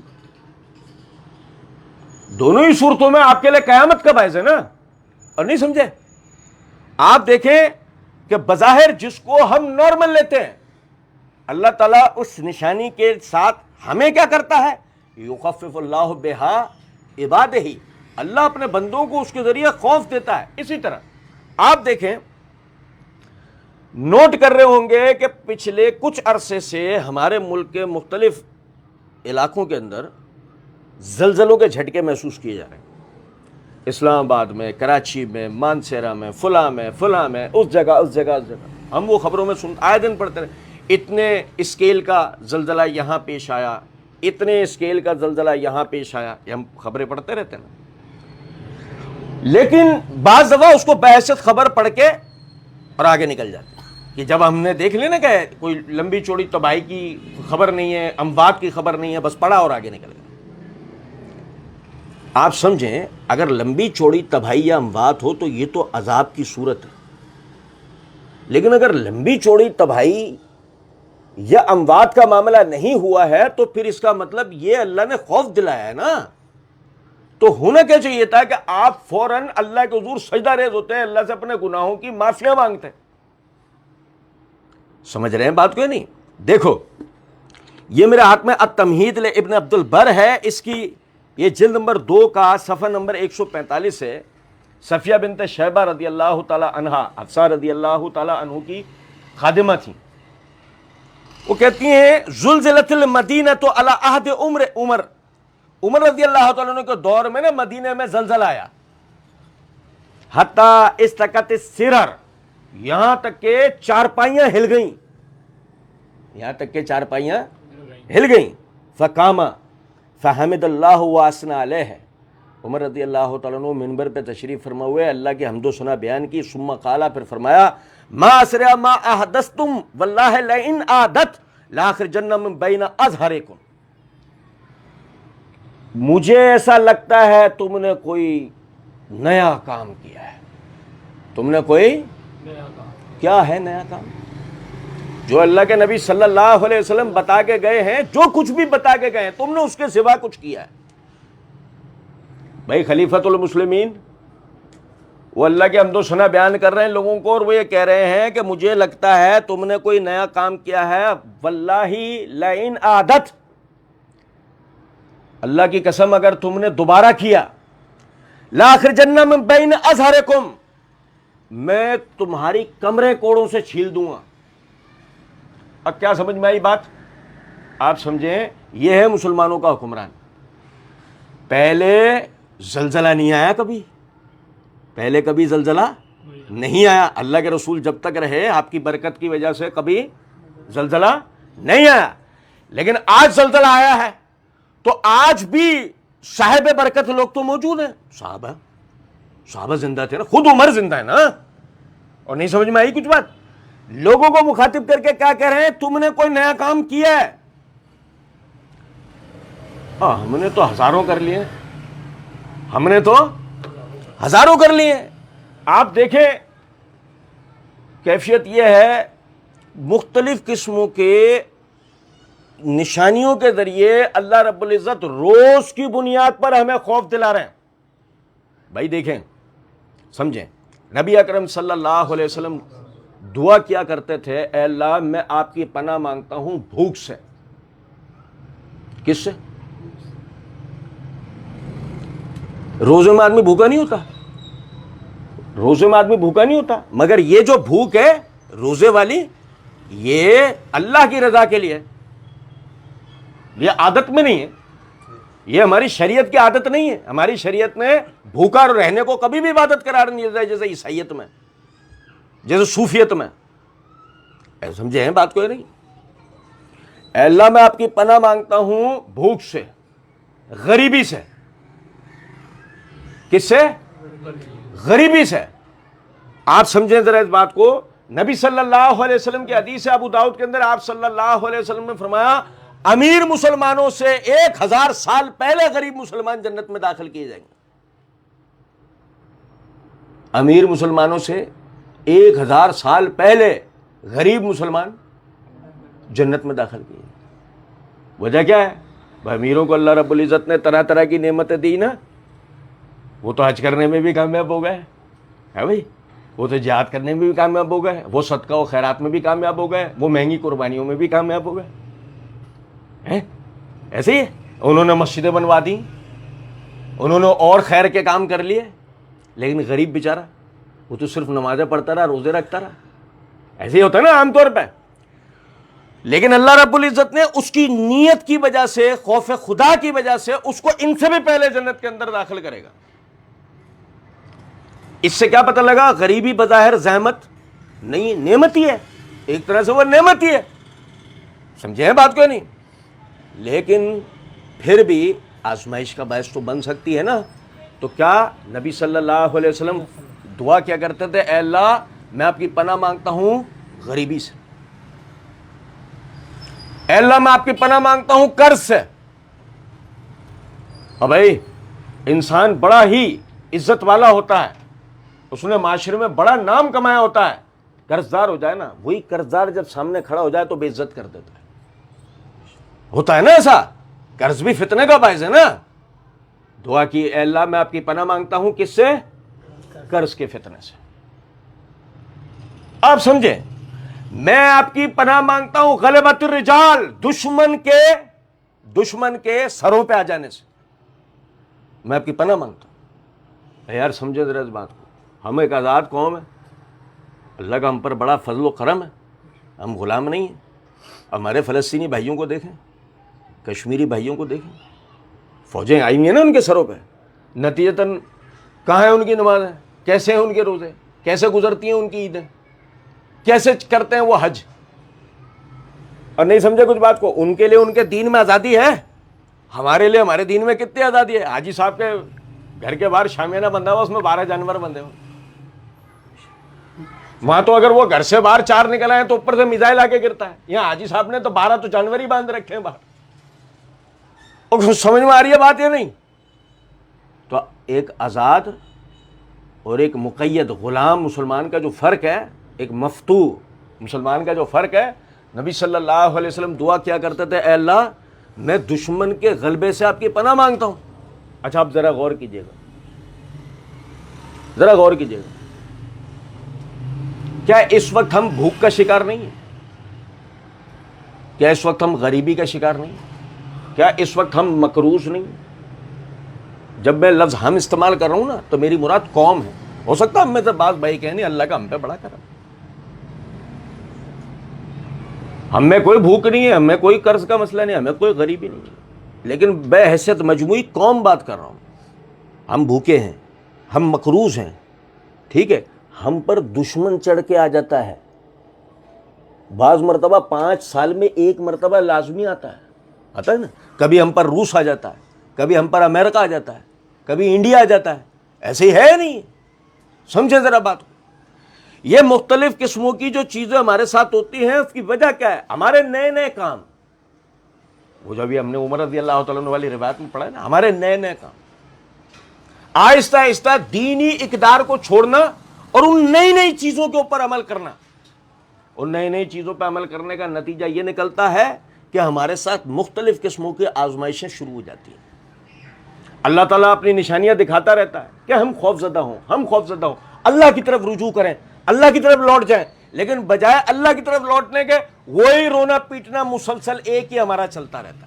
دونوں ہی صورتوں میں آپ کے لیے قیامت کا باعث ہے نا. اور نہیں سمجھے, آپ دیکھیں کہ بظاہر جس کو ہم نارمل لیتے ہیں, اللہ تعالیٰ اس نشانی کے ساتھ ہمیں کیا کرتا ہے, یخفف اللہ بہا عبادہ, اللہ اپنے بندوں کو اس کے ذریعے خوف دیتا ہے. اسی طرح آپ دیکھیں, نوٹ کر رہے ہوں گے کہ پچھلے کچھ عرصے سے ہمارے ملک کے مختلف علاقوں کے اندر زلزلوں کے جھٹکے محسوس کیے جا رہے ہیں. اسلام آباد میں, کراچی میں, مانسیرا میں, فلاں میں, اس جگہ. ہم وہ خبروں میں آئے دن پڑھتے رہے, اتنے اسکیل کا زلزلہ یہاں پیش آیا, اتنے اسکیل کا زلزلہ یہاں پیش آیا, یہ ہم خبریں پڑھتے رہتے ہیں نا. لیکن بعض دفعہ اس کو بحثت خبر پڑھ کے اور آگے نکل جاتے ہیں کہ جب ہم نے دیکھ لیا نا کہ کوئی لمبی چوڑی تباہی کی خبر نہیں ہے, اموات کی خبر نہیں ہے, بس پڑھا اور آگے نکل گئے. آپ سمجھیں اگر لمبی چوڑی تباہی یا اموات ہو تو یہ تو عذاب کی صورت ہے, لیکن اگر لمبی چوڑی تباہی یا اموات کا معاملہ نہیں ہوا ہے تو پھر اس کا مطلب یہ اللہ نے خوف دلایا ہے نا. تو ہونا کیا چاہیے تھا کہ آپ فوراً اللہ کے حضور سجدہ ریز ہوتے ہیں, اللہ سے اپنے گناہوں کی معافیاں مانگتے ہیں. سمجھ رہے ہیں بات کو نہیں؟ دیکھو یہ میرے ہاتھ میں التمہید لابن عبد البر ہے, اس کی یہ جلد نمبر 2 کا صفحہ نمبر 145 ہے. صفیہ بنت شیبہ رضی اللہ تعالی عنہا, حفصہ رضی اللہ تعالی عنہ کی خادمہ تھیں. وہ کہتی ہیں زلزلت المدینہ تو علی عہد عمر رضی اللہ تعالیٰ عنہ کے دور میں نا مدینے میں زلزلہ آیا. حتی استقت السرر, یہاں تک کہ چارپائیاں ہل گئیں, ہل گئیں. فقام فحمد اللہ واثنى علیہ, عمر رضی اللہ تعالیٰ عنہ منبر پہ تشریف فرما ہوئے, اللہ کی حمد و ثنا بیان کی. ثم قال, پھر فرمایا, ما اسرع ما احدثتم واللہ لئن عادت لاخرجن من بین اظہرکم, مجھے ایسا لگتا ہے تم نے کوئی نیا کام کیا ہے. تم نے کوئی کیا ہے نیا کام؟ جو اللہ کے نبی صلی اللہ علیہ وسلم بتا کے گئے ہیں, جو کچھ بھی بتا کے گئے ہیں, تم نے اس کے سوا کچھ کیا ہے. بھائی خلیفۃ المسلمین وہ اللہ کے حمد و ثنا بیان کر رہے ہیں لوگوں کو, اور وہ یہ کہہ رہے ہیں کہ مجھے لگتا ہے تم نے کوئی نیا کام کیا ہے. واللہ لئن عادت, اللہ کی قسم اگر تم نے دوبارہ کیا, لاخرجن من بین اظہرکم, میں تمہاری کمرے کوڑوں سے چھیل دوں گا. اب کیا سمجھ میں آئی بات؟ آپ سمجھیں یہ ہے مسلمانوں کا حکمران. پہلے زلزلہ نہیں آیا, پہلے کبھی زلزلہ نہیں آیا. اللہ کے رسول جب تک رہے آپ کی برکت کی وجہ سے کبھی زلزلہ نہیں آیا, لیکن آج زلزلہ آیا ہے. تو آج بھی صاحب برکت لوگ تو موجود ہیں. صحابہ زندہ تھے نا, خود عمر زندہ ہے نا. اور نہیں سمجھ میں آئی کچھ بات؟ لوگوں کو مخاطب کر کے کیا کہہ رہے ہیں, تم نے کوئی نیا کام کیا ہے. ہم نے تو ہزاروں کر لیے, آپ دیکھیں کیفیت یہ ہے, مختلف قسموں کے نشانیوں کے ذریعے اللہ رب العزت روز کی بنیاد پر ہمیں خوف دلا رہے ہیں. بھائی دیکھیں, سمجھیں, نبی اکرم صلی اللہ علیہ وسلم دعا کیا کرتے تھے, اے اللہ میں آپ کی پناہ مانگتا ہوں بھوک سے. کس سے؟ روزے میں آدمی بھوکا نہیں ہوتا, روزے میں آدمی بھوکا نہیں ہوتا, مگر یہ جو بھوک ہے روزے والی, یہ اللہ کی رضا کے لیے, یہ عادت میں نہیں ہے, یہ ہماری شریعت کی عادت نہیں ہے. ہماری شریعت نے بھوکا رہنے کو کبھی بھی عبادت قرار نہیں دیا, جیسے عیسائیت میں, جیسے صوفیت میں. سمجھے ہیں بات کوئی نہیں؟ اے اللہ میں آپ کی پناہ مانگتا ہوں بھوک سے, غریبی سے. کس سے؟ غریبی سے. آپ سمجھیں ذرا اس بات کو. نبی صلی اللہ علیہ وسلم کی حدیث ہے ابو داؤد کے اندر, آپ صلی اللہ علیہ وسلم نے فرمایا امیر مسلمانوں سے 1000 سال پہلے غریب مسلمان جنت میں داخل کیے جائیں گے. امیر مسلمانوں سے 1000 سال پہلے غریب مسلمان جنت میں داخل کیے. وجہ کیا ہے؟ امیروں کو اللہ رب العزت نے طرح طرح کی نعمتیں دی نا, وہ تو حج کرنے میں بھی کامیاب ہو گئے ہے بھائی, وہ تو جہاد کرنے میں بھی کامیاب ہو گئے, وہ صدقہ و خیرات میں بھی کامیاب ہو گئے, وہ مہنگی قربانیوں میں بھی کامیاب ہو گئے. ایسے ہی انہوں نے مسجدیں بنوا دی, انہوں نے اور خیر کے کام کر لیے, لیکن غریب بیچارہ وہ تو صرف نمازیں پڑھتا رہا, روزے رکھتا رہا. ایسے ہی ہوتا ہے نا عام طور پہ. لیکن اللہ رب العزت نے اس کی نیت کی وجہ سے, خوف خدا کی وجہ سے اس کو ان سے بھی پہلے جنت کے اندر داخل کرے گا. اس سے کیا پتہ لگا؟ غریبی بظاہر زحمت نہیں, نعمت ہی ہے, ایک طرح سے وہ نعمت ہی ہے. سمجھے ہیں بات کوئی نہیں؟ لیکن پھر بھی آزمائش کا باعث تو بن سکتی ہے نا. تو کیا نبی صلی اللہ علیہ وسلم دعا کیا کرتے تھے؟ اے اللہ میں آپ کی پناہ مانگتا ہوں غریبی سے, اے اللہ میں آپ کی پناہ مانگتا ہوں قرض سے. اب بھائی انسان بڑا ہی عزت والا ہوتا ہے, اس نے معاشرے میں بڑا نام کمایا ہوتا ہے, قرضدار ہو جائے نا, وہی قرضدار جب سامنے کھڑا ہو جائے تو بے عزت کر دیتا ہے. ہوتا ہے نا ایسا, قرض بھی فتنے کا باعث ہے نا. دعا کی اے اللہ میں آپ کی پناہ مانگتا ہوں کس سے؟ قرض کے فتنے سے. آپ سمجھیں, میں آپ کی پناہ مانگتا ہوں غلبۃ الرجال, دشمن کے سروں پہ آ جانے سے میں آپ کی پناہ مانگتا ہوں. یار سمجھے ذرا اس بات کو. ہم ایک آزاد قوم ہے, اللہ کا ہم پر بڑا فضل و کرم ہے, ہم غلام نہیں ہیں. ہمارے فلسطینی بھائیوں کو دیکھیں, کشمیری بھائیوں کو دیکھیں, فوجیں آئی ہیں نا ان کے سروں پہ, نتیجتاً کہاں ہے ان کی نمازیں, کیسے ہیں ان کے روزے, کیسے گزرتی ہیں ان کی عیدیں, کیسے کرتے ہیں وہ حج. اور نہیں سمجھے کچھ بات کو, ان کے لیے ان کے دین میں آزادی ہے, ہمارے لیے ہمارے دین میں کتنی آزادی ہے. حاجی صاحب کے گھر کے باہر شامیانہ بندھا ہوا, اس میں 12 جانور بندھے ہوئے. وہاں تو اگر وہ گھر سے باہر 4 نکل آئے تو اوپر سے میزائل آ کے گرتا ہے. یہاں حاجی صاحب نے تو 12 تو جانور ہی باندھ رکھے ہیں باہر. اور سمجھ میں آ رہی ہے بات یا نہیں؟ تو ایک آزاد اور ایک مقید غلام مسلمان کا جو فرق ہے, ایک مفتو مسلمان کا جو فرق ہے, نبی صلی اللہ علیہ وسلم دعا کیا کرتے تھے اے اللہ میں دشمن کے غلبے سے آپ کی پناہ مانگتا ہوں. اچھا آپ ذرا غور کیجئے گا, ذرا غور کیجئے گا, کیا اس وقت ہم بھوک کا شکار نہیں ہیں؟ کیا اس وقت ہم غریبی کا شکار نہیں ہیں؟ کیا اس وقت ہم مقروض نہیں ہیں؟ جب میں لفظ ہم استعمال کر رہا ہوں نا تو میری مراد قوم ہے. ہو سکتا ہے ہم میں سے بعض بھائی کہنے اللہ کا ہم پہ بڑا کرم, ہم میں کوئی بھوک نہیں ہے, ہمیں کوئی قرض کا مسئلہ نہیں, ہمیں کوئی غریبی نہیں ہے, لیکن بے حیثیت مجموعی قوم بات کر رہا ہوں. ہم بھوکے ہیں, ہم مقروض ہیں, ٹھیک ہے, ہم پر دشمن چڑھ کے آ جاتا ہے. بعض مرتبہ 5 سال میں 1 مرتبہ لازمی آتا ہے نا. کبھی ہم پر روس آ جاتا ہے, کبھی ہم پر امریکہ آ جاتا ہے, کبھی انڈیا آ جاتا ہے. ایسے ہی ہے نہیں؟ سمجھے ذرا بات کو. یہ مختلف قسموں کی جو چیزیں ہمارے ساتھ ہوتی ہیں اس کی وجہ کیا ہے؟ ہمارے نئے نئے کام. وہ جو ابھی ہم نے عمر رضی اللہ تعالیٰ عنہ والی روایت میں پڑھا ہے نا, ہمارے نئے نئے کام. آہستہ آہستہ دینی اقدار کو چھوڑنا اور ان نئی نئی چیزوں کے اوپر عمل کرنا. ان نئی نئی چیزوں پہ عمل کرنے کا نتیجہ یہ نکلتا ہے کہ ہمارے ساتھ مختلف قسموں کی آزمائشیں شروع ہو جاتی ہیں. اللہ تعالیٰ اپنی نشانیاں دکھاتا رہتا ہے کہ ہم خوف زدہ ہوں, اللہ کی طرف رجوع کریں, اللہ کی طرف لوٹ جائیں. لیکن بجائے اللہ کی طرف لوٹنے کے وہی رونا پیٹنا مسلسل ایک ہی ہمارا چلتا رہتا.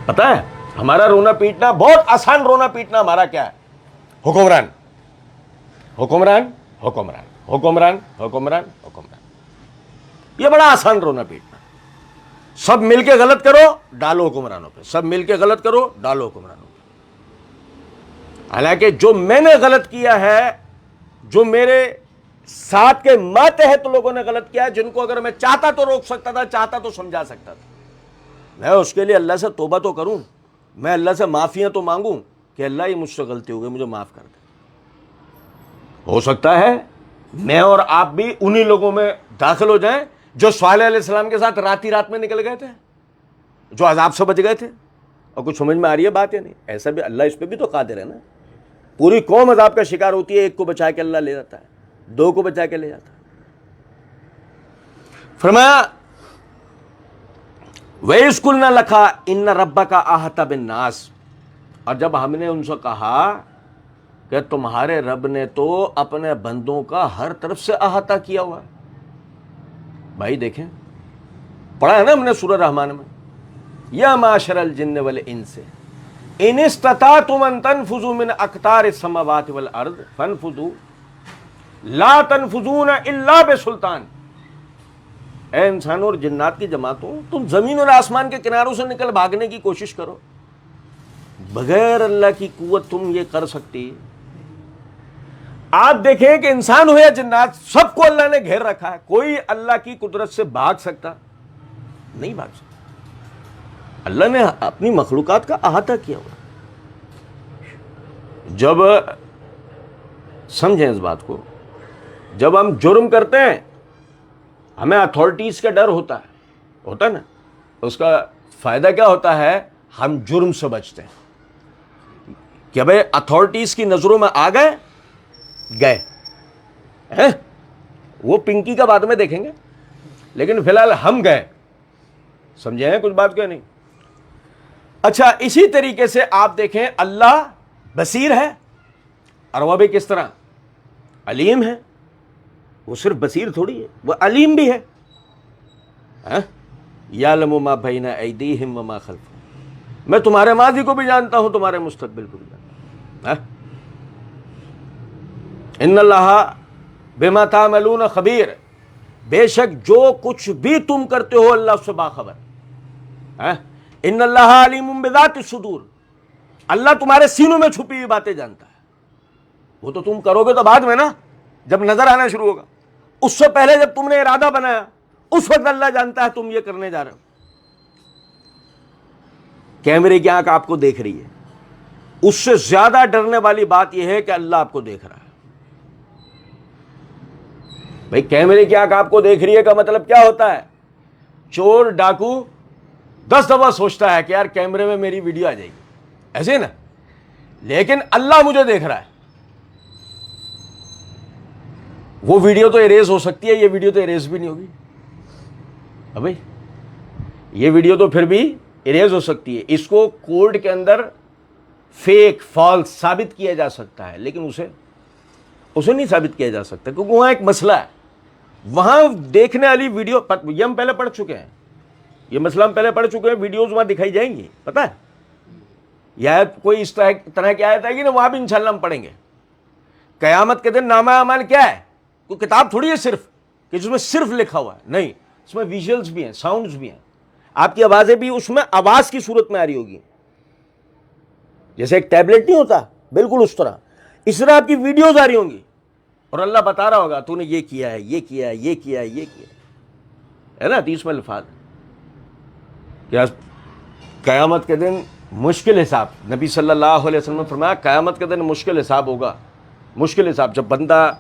پتہ ہے ہمارا رونا پیٹنا بہت آسان، رونا پیٹنا ہمارا کیا ہے؟ حکمران حکمران حکمران حکمران حکمران حکمران، یہ بڑا آسان رونا پیٹنا. سب مل کے غلط کرو ڈالو حکمرانوں پہ، سب مل کے غلط کرو ڈالو حکمرانوں پہ. حالانکہ جو میں نے غلط کیا ہے، جو میرے ساتھ کے ماتحت لوگوں نے غلط کیا ہے، جن کو اگر میں چاہتا تو روک سکتا تھا، چاہتا تو سمجھا سکتا تھا، میں اس کے لیے اللہ سے توبہ تو کروں، میں اللہ سے معافیاں تو مانگوں کہ اللہ یہ مجھ سے غلطی ہو گئی، مجھے معاف کر دے. ہو سکتا ہے میں اور آپ بھی انہی لوگوں میں داخل ہو جائیں جو صالح علیہ السلام کے ساتھ رات میں نکل گئے تھے، جو عذاب سے بچ گئے تھے. اور کچھ سمجھ میں آ رہی ہے بات یا نہیں؟ ایسا بھی اللہ اس پہ بھی تو قادر ہے نا. پوری قوم عذاب کا شکار ہوتی ہے، ایک کو بچا کے اللہ لے جاتا ہے، دو کو بچا کے لے جاتا ہے. فرمایا وَإِذْ قُلْنَا لَكَ إِنَّ رَبَّكَ أَحَاطَ بِالنَّاسِ، اور جب ہم نے ان سے کہا کہ تمہارے رب نے تو اپنے بندوں کا ہر طرف سے احاطہ کیا ہوا. بھائی دیکھیں، پڑھا ہے نا ہم نے سورہ رحمان میں، یا معاشر الجن والانس ان استطعتم ان تنفذوا من اقطار السماوات والارض فانفذوا لا تنفذون الا بسلطان. اے انسانوں اور جنات کی جماعتوں، تم زمین اور آسمان کے کناروں سے نکل بھاگنے کی کوشش کرو، بغیر اللہ کی قوت تم یہ کر سکتی؟ آپ دیکھیں کہ انسان ہو یا جنات، سب کو اللہ نے گھیر رکھا ہے، کوئی اللہ کی قدرت سے بھاگ سکتا نہیں، بھاگ سکتا. اللہ نے اپنی مخلوقات کا احاطہ کیا ہوا. جب سمجھیں اس بات کو، جب ہم جرم کرتے ہیں ہمیں اتھارٹیز کا ڈر ہوتا ہے نا. اس کا فائدہ کیا ہوتا ہے؟ ہم جرم سے بچتے ہیں کہ بھائی اتھارٹیز کی نظروں میں آ گئے وہ پنکی کا بعد میں دیکھیں گے، لیکن فی الحال ہم گئے. سمجھے ہیں کچھ بات کیا نہیں؟ اچھا، اسی طریقے سے آپ دیکھیں اللہ بصیر ہے، اور وہ بھی کس طرح؟ علیم ہے. وہ صرف بصیر تھوڑی ہے، وہ علیم بھی ہے. یعلم ما بین ایدیہم وما خلفہم، میں تمہارے ماضی کو بھی جانتا ہوں، تمہارے مستقبل کو بھی جانتا ہوں. ان اللہ بما تعملون خبیر، بے شک جو کچھ بھی تم کرتے ہو اللہ اس سے باخبر. ان اللہ علیم بذات الصدور، اللہ تمہارے سینوں میں چھپی ہوئی باتیں جانتا ہے. وہ تو تم کرو گے تو بعد میں نا، جب نظر آنا شروع ہوگا. اس سے پہلے جب تم نے ارادہ بنایا اس وقت اللہ جانتا ہے تم یہ کرنے جا رہے ہو. کیمرے کی آنکھ آپ کو دیکھ رہی ہے، اس سے زیادہ ڈرنے والی بات یہ ہے کہ اللہ آپ کو دیکھ رہا ہے. بھائی کیمرے کی آنکھ آپ کو دیکھ رہی ہے کا مطلب کیا ہوتا ہے؟ چور ڈاکو 10 دفعہ سوچتا ہے کہ یار کیمرے میں میری ویڈیو آ جائے گی، ایسے نا، لیکن اللہ مجھے دیکھ رہا ہے. وہ ویڈیو تو اریز ہو سکتی ہے، یہ ویڈیو تو اریز بھی نہیں ہوگی. ابھی یہ ویڈیو تو پھر بھی اریز ہو سکتی ہے، اس کو کورٹ کے اندر فیک فالس ثابت کیا جا سکتا ہے، لیکن اسے نہیں ثابت کیا جا سکتا، کیونکہ وہاں ایک مسئلہ ہے. وہاں دیکھنے والی ویڈیو یہ ہم پہلے پڑھ چکے ہیں، یہ مسئلہ ہم پہلے پڑھ چکے ہیں، ویڈیوز وہاں دکھائی جائیں گی، پتہ ہے. یا کوئی اس طرح کی آیت آئے گی نا، وہاں بھی انشاءاللہ ہم پڑھیں گے. قیامت کے دن نامہ اعمال کیا ہے؟ کوئی کتاب تھوڑی ہے صرف کہ جس میں صرف لکھا ہوا ہے، نہیں، اس میں ویژلز بھی ہیں، ساؤنڈز بھی ہیں. آپ کی آوازیں بھی اس میں آواز کی صورت میں آ رہی ہوگی، جیسے ایک ٹیبلٹ نہیں ہوتا، بالکل اس طرح آپ کی ویڈیوز آ رہی ہوں گی، اور اللہ بتا رہا ہوگا تو نے یہ کیا ہے، یہ کیا ہے، یہ کیا ہے، یہ کیا ہے نا. حدیث میں الفاظ کیا قیامت کے دن مشکل حساب، نبی صلی اللہ علیہ وسلم نے فرمایا قیامت کے دن مشکل حساب ہوگا. مشکل حساب جب بندہ،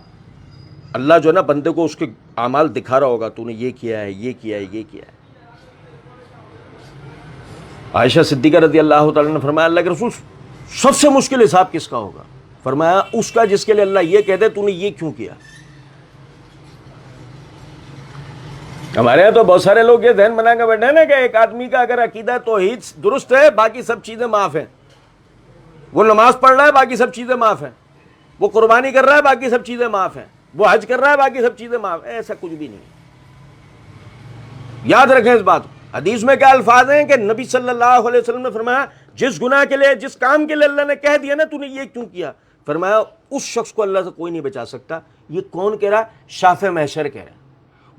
اللہ جو ہے نا بندے کو اس کے اعمال دکھا رہا ہوگا، تو نے یہ کیا ہے، یہ کیا ہے، یہ کیا ہے. عائشہ صدیقہ رضی اللہ تعالیٰ نے فرمایا اللہ کے رسول سب سے مشکل حساب کس کا ہوگا؟ فرمایا اس کا جس کے لیے اللہ یہ کہہ دے تو نے یہ کیوں کیا. ہمارے یہاں تو بہت سارے لوگ یہ ذہن بنا کے بیٹھے ہیں نا کہ ایک آدمی کا اگر عقیدہ توحید درست ہے باقی سب چیزیں معاف ہیں، وہ نماز پڑھ رہا ہے باقی سب چیزیں معاف ہیں، وہ قربانی کر رہا ہے باقی سب چیزیں معاف ہیں، وہ حج کر رہا ہے باقی سب چیزیں معاف ہیں. ایسا کچھ بھی نہیں. یاد رکھیں اس بات کو. حدیث میں کیا الفاظ ہیں کہ نبی صلی اللہ علیہ وسلم نے فرمایا جس گناہ کے لیے، جس کام کے لیے اللہ نے کہہ دیا نا تو نے یہ کیوں کیا، فرمایا اس شخص کو اللہ سے کوئی نہیں بچا سکتا۔ یہ کون کہہ رہا؟ شافع محشر کہہ رہا ہے،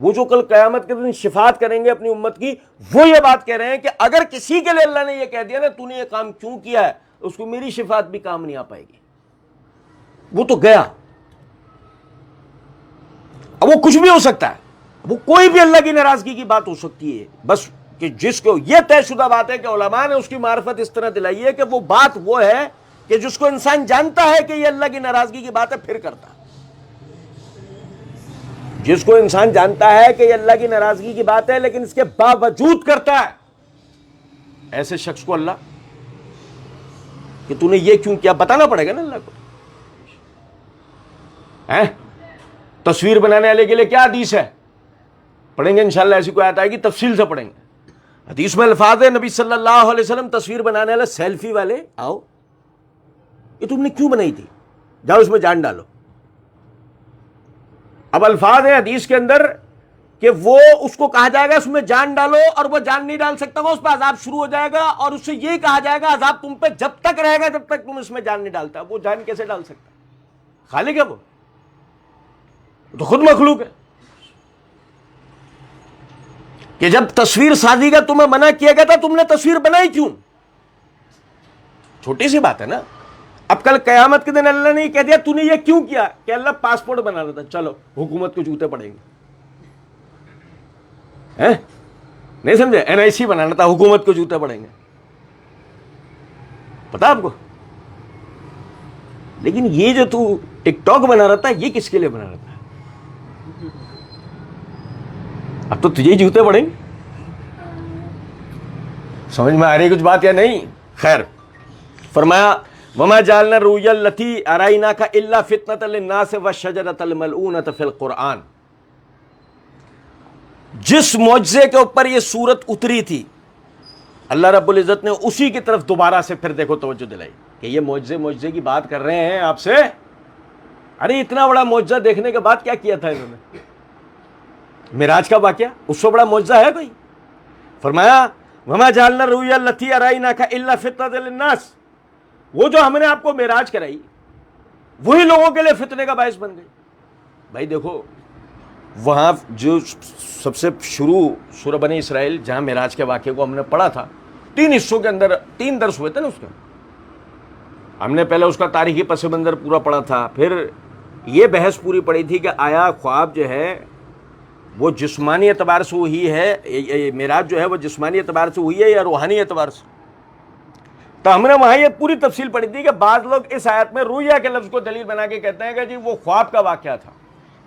وہ جو کل قیامت کے دن شفاعت کریں گے اپنی امت کی، وہ یہ بات کہہ رہے ہیں کہ اگر کسی کے لیے اللہ نے یہ کہہ دیا نا تو نے یہ کام کیوں کیا ہے، اس کو میری شفاعت بھی کام نہیں آ پائے گی، وہ تو گیا۔ اب وہ کچھ بھی ہو سکتا ہے، وہ کوئی بھی اللہ کی ناراضگی کی بات ہو سکتی ہے، بس کہ جس کو یہ طے شدہ بات ہے کہ علماء نے اس کی معرفت اس طرح دلائی ہے کہ وہ بات وہ ہے کہ جس کو انسان جانتا ہے کہ یہ اللہ کی ناراضگی کی بات ہے پھر کرتا ہے، جس کو انسان جانتا ہے کہ یہ اللہ کی ناراضگی کی بات ہے لیکن اس کے باوجود کرتا ہے، ایسے شخص کو اللہ کہ تو نے یہ کیوں کیا بتانا پڑے گا نا اللہ کو۔ تصویر بنانے والے کے لیے کیا حدیث ہے، پڑھیں گے انشاءاللہ، ایسی کوئی آیت آئے گی تفصیل سے پڑھیں گے۔ حدیث میں الفاظ ہے نبی صلی اللہ علیہ وسلم تصویر بنانے والے سیلفی والے، آؤ یہ تم نے کیوں بنائی تھی، جاؤ اس میں جان ڈالو۔ اب الفاظ ہے حدیث کے اندر کہ وہ اس کو کہا جائے گا اس میں جان ڈالو، اور وہ جان نہیں ڈال سکتا، وہ اس پہ عذاب شروع ہو جائے گا، اور اس سے یہ کہا جائے گا عذاب تم پہ جب تک رہے گا جب تک تم اس میں جان نہیں ڈالتا۔ وہ جان کیسے ڈال سکتا؟ خالق ہے وہ تو خود مخلوق ہے۔ کہ جب تصویر سازی کا تمہیں منع کیا گیا تھا تم نے تصویر بنائی کیوں؟ چھوٹی سی بات ہے نا۔ اب کل قیامت کے دن اللہ نے یہ کہہ دیا تو نے یہ کیوں کیا، کہ اللہ پاسپورٹ بنا رہا تھا، چلو حکومت کو جوتے پڑیں گے، نہیں سمجھے، NIC بنانا تھا، حکومت کو جوتے پڑیں گے، پتا آپ کو۔ لیکن یہ جو تو ٹک ٹاک بنا رہا تھا یہ کس کے لیے بنا رہا تھا؟ اب تو تجھے جوتے پڑیں گے۔ سمجھ میں آ رہی کچھ بات یا نہیں؟ خیر، فرمایا وما جعلنا الرؤيا التي اريناك الا فتنة للناس والشجرة الملعونة في القرآن۔ جس معجزے کے اوپر یہ سورت اتری تھی اللہ رب العزت نے اسی کی طرف دوبارہ سے پھر دیکھو توجہ دلائی کہ یہ معجزے کی بات کر رہے ہیں آپ سے، ارے اتنا بڑا معجزہ دیکھنے کے بعد کیا کیا تھا انہوں نے؟ معراج کا واقعہ اس سے بڑا معجزہ ہے کوئی؟ فرمایا وما جعلنا الرؤيا التي اريناك الا فتنة للناس، وہ جو ہم نے آپ کو معراج کرائی وہی لوگوں کے لیے فتنے کا باعث بن گئی۔ بھائی دیکھو وہاں جو سب سے شروع سورہ بنی اسرائیل جہاں معراج کے واقعے کو ہم نے پڑھا تھا، 3 حصوں کے اندر 3 درس ہوئے تھے نا اس کے، ہم نے پہلے اس کا تاریخی پس منظر پورا پڑھا تھا، پھر یہ بحث پوری پڑی تھی کہ آیا خواب جو ہے وہ جسمانی اعتبار سے ہوئی ہے، معراج جو ہے وہ جسمانی اعتبار سے ہوئی ہے یا روحانی اعتبار سے؟ تو ہم نے وہاں یہ پوری تفصیل پڑھی تھی کہ بعض لوگ اس آیت میں رویا کے لفظ کو دلیل بنا کے کہتے ہیں کہ جی وہ خواب کا واقعہ تھا۔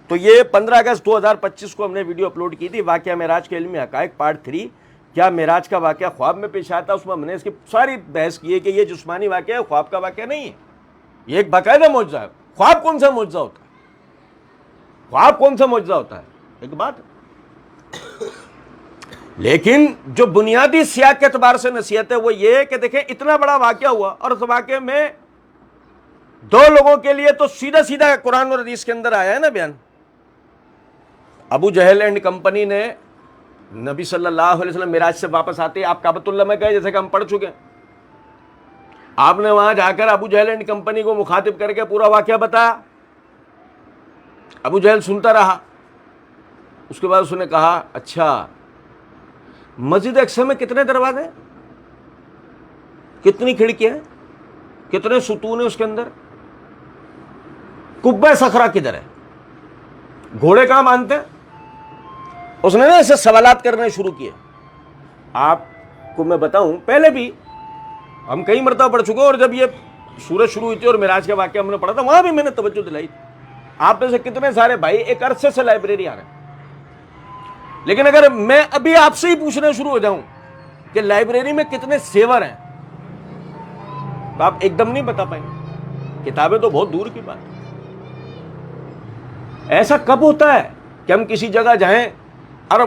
تو یہ 15 اگست 2025 کو ہم نے ویڈیو اپلوڈ کی تھی، واقعہ معراج کے علمی حقائق پارٹ 3، کیا معراج کا واقعہ خواب میں پیش آیا تھا؟ اس میں ہم نے اس کی ساری بحث کی ہے کہ یہ جسمانی واقعہ ہے، خواب کا واقعہ نہیں ہے، یہ ایک باقاعدہ معجزہ ہے۔ خواب کون سا معجزہ ہوتا ہے؟ خواب کون سا معجزہ ہوتا ہے؟ ایک بات ہے، لیکن جو بنیادی سیاق کے اعتبار سے نصیحت ہے وہ یہ کہ دیکھیں اتنا بڑا واقعہ ہوا اور اس واقعے میں 2 لوگوں کے لیے تو سیدھا سیدھا قرآن اور حدیث کے اندر آیا ہے نا بیان۔ ابو جہل اینڈ کمپنی نے نبی صلی اللہ علیہ وسلم معراج سے واپس آتے آپ کعبۃ اللہ میں گئے، جیسے کہ ہم پڑھ چکے ہیں، آپ نے وہاں جا کر ابو جہل اینڈ کمپنی کو مخاطب کر کے پورا واقعہ بتایا، ابو جہل سنتا رہا، اس کے بعد اس نے کہا اچھا مسجد اقصی میں کتنے دروازے ہیں، کتنی کھڑکیاں ہیں، کتنے ستون ہیں اس کے اندر، قبہ صخرہ کدھر ہے، گھوڑے کہاں باندھتے ہیں؟ اس نے نا ایسے سوالات کرنے شروع کیے۔ آپ کو میں بتاؤں پہلے بھی ہم کئی مرتبہ پڑھ چکے، اور جب یہ سورج شروع ہوئی تھی اور معراج کا واقعہ ہم نے پڑھا تھا وہاں بھی میں نے توجہ دلائی تھی۔ آپ میں سے کتنے سارے بھائی ایک عرصے سے لائبریری آ رہے ہیں، لیکن اگر میں ابھی آپ سے ہی پوچھنا شروع ہو جاؤں کہ لائبریری میں کتنے سیور ہیں تو آپ ایک دم نہیں بتا پائیں گے، کتابیں تو بہت دور کی بات ہے۔ ایسا کب ہوتا ہے کہ ہم کسی جگہ جائیں اور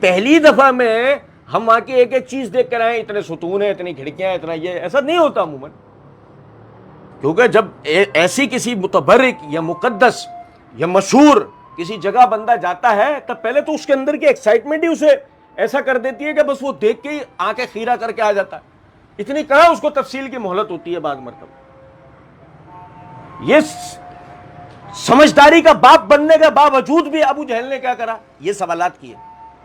پہلی دفعہ میں ہم وہاں کی ایک ایک چیز دیکھ کر آئیں، اتنے ستون ہیں، اتنی کھڑکیاں ہیں، اتنا یہ، ایسا نہیں ہوتا عموماً، کیونکہ جب ایسی کسی متبرک یا مقدس یا مشہور کسی جگہ بندہ جاتا ہے تب پہلے تو اس کے اندر کی ایکسائٹمنٹ ہی اسے ایسا کر دیتی ہے کہ بس وہ دیکھ کے ہی آنکھیں خیرہ کر کے آ جاتا ہے۔ اتنی کہاں اس کو تفصیل کی مہلت ہوتی ہے بعض مرتبہ. یہ سمجھداری کا باپ بننے کے باوجود بھی ابو جہل نے کیا کرا؟ یہ سوالات کیے.